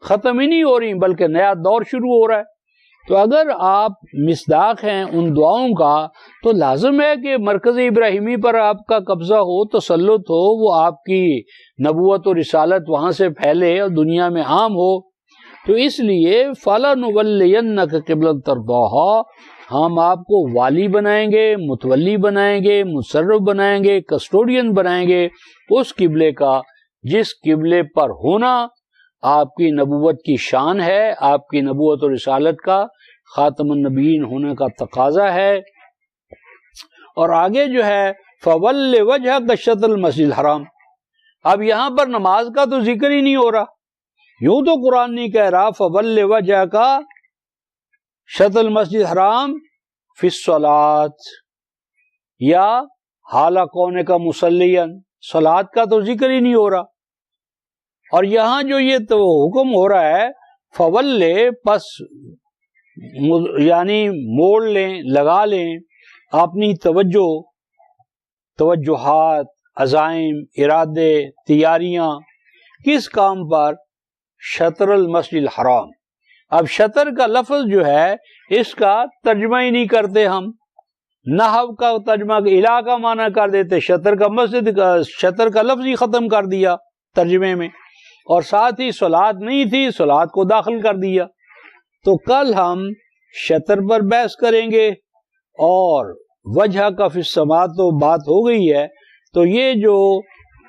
S1: ختم ہی نہیں ہو رہی بلکہ نیا دور شروع ہو رہا ہے۔ تو اگر آپ مصداق ہیں ان دعاؤں کا تو لازم ہے کہ مرکز ابراہیمی پر آپ کا قبضہ ہو، تسلط ہو، وہ آپ کی نبوت و رسالت وہاں سے پھیلے اور دنیا میں عام ہو۔ تو اس لیے فَلَنُوَلِّيَنَّكَ قِبْلَةً تَرْضَاهَا، ہم آپ کو والی بنائیں گے، متولی بنائیں گے، مصرف بنائیں گے، کسٹوڈین بنائیں گے اس قبلے کا جس قبلے پر ہونا آپ کی نبوت کی شان ہے، آپ کی نبوت و رسالت کا خاتم النبیین ہونے کا تقاضا ہے۔ اور آگے جو ہے فَوَلِّ وَجْهَكَ شَطْرَ الْمَسْجِدِ الْحَرَامِ، اب یہاں پر نماز کا تو ذکر ہی نہیں ہو رہا. یوں تو قرآن نہیں کہہ رہا فَوَلِّ وَجْهَكَ شطر المسجد حرام فی الصلاۃ یا حال کونے کا مصلیًا، صلاۃ کا تو ذکر ہی نہیں ہو رہا. اور یہاں جو یہ تو حکم ہو رہا ہے فَوَلِّ، پس یعنی موڑ لیں، لگا لیں اپنی توجہات، عزائم، ارادے، تیاریاں کس کام پر؟ شطر المسجد الحرام. اب شطر کا لفظ جو ہے اس کا ترجمہ ہی نہیں کرتے ہم، نحو کا ترجمہ الہ کا معنی کر دیتے، شطر کا مسجد کا، شطر کا لفظ ہی ختم کر دیا ترجمے میں، اور ساتھ ہی صلاۃ نہیں تھی، صلاۃ کو داخل کر دیا. تو کل ہم شطر پر بحث کریں گے، اور وجہ کا فی السماء تو بات ہو گئی ہے. تو یہ جو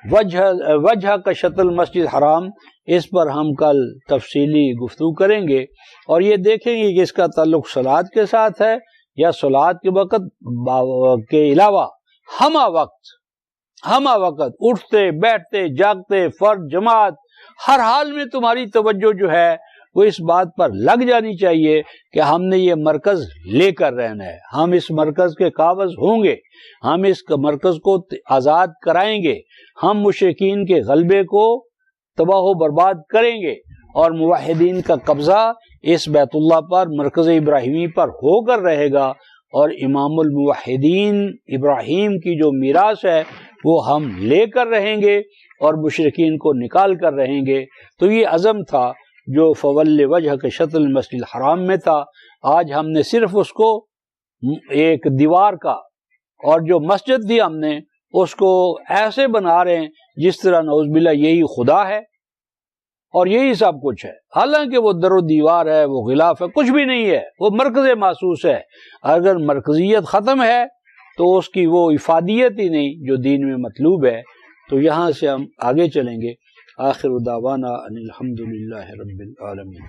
S1: وجہ کا شطر المسجد حرام، اس پر ہم کل تفصیلی گفتگو کریں گے، اور یہ دیکھیں گے کہ اس کا تعلق صلاۃ کے ساتھ ہے یا صلاۃ کے وقت کے علاوہ ہمہ وقت اٹھتے بیٹھتے جاگتے فرد جماعت ہر حال میں تمہاری توجہ جو ہے وہ اس بات پر لگ جانی چاہیے کہ ہم نے یہ مرکز لے کر رہنا ہے، ہم اس مرکز کے قابض ہوں گے، ہم اس مرکز کو آزاد کرائیں گے، ہم مشرکین کے غلبے کو تباہ و برباد کریں گے، اور موحدین کا قبضہ اس بیت اللہ پر، مرکز ابراہیمی پر ہو کر رہے گا، اور امام الموحدین ابراہیم کی جو میراث ہے وہ ہم لے کر رہیں گے اور مشرکین کو نکال کر رہیں گے. تو یہ عزم تھا جو فَوَلِّ وَجْهَكَ شطر المسجد الحرام میں تھا. آج ہم نے صرف اس کو ایک دیوار کا، اور جو مسجد تھی ہم نے اس کو ایسے بنا رہے ہیں جس طرح نعوذ باللہ یہی خدا ہے اور یہی سب کچھ ہے، حالانکہ وہ در و دیوار ہے، وہ غلاف ہے، کچھ بھی نہیں ہے، وہ مرکز محسوس ہے. اگر مرکزیت ختم ہے تو اس کی وہ افادیت ہی نہیں جو دین میں مطلوب ہے. تو یہاں سے ہم آگے چلیں گے. آخر دعوانا ان الحمد للہ رب العالمین.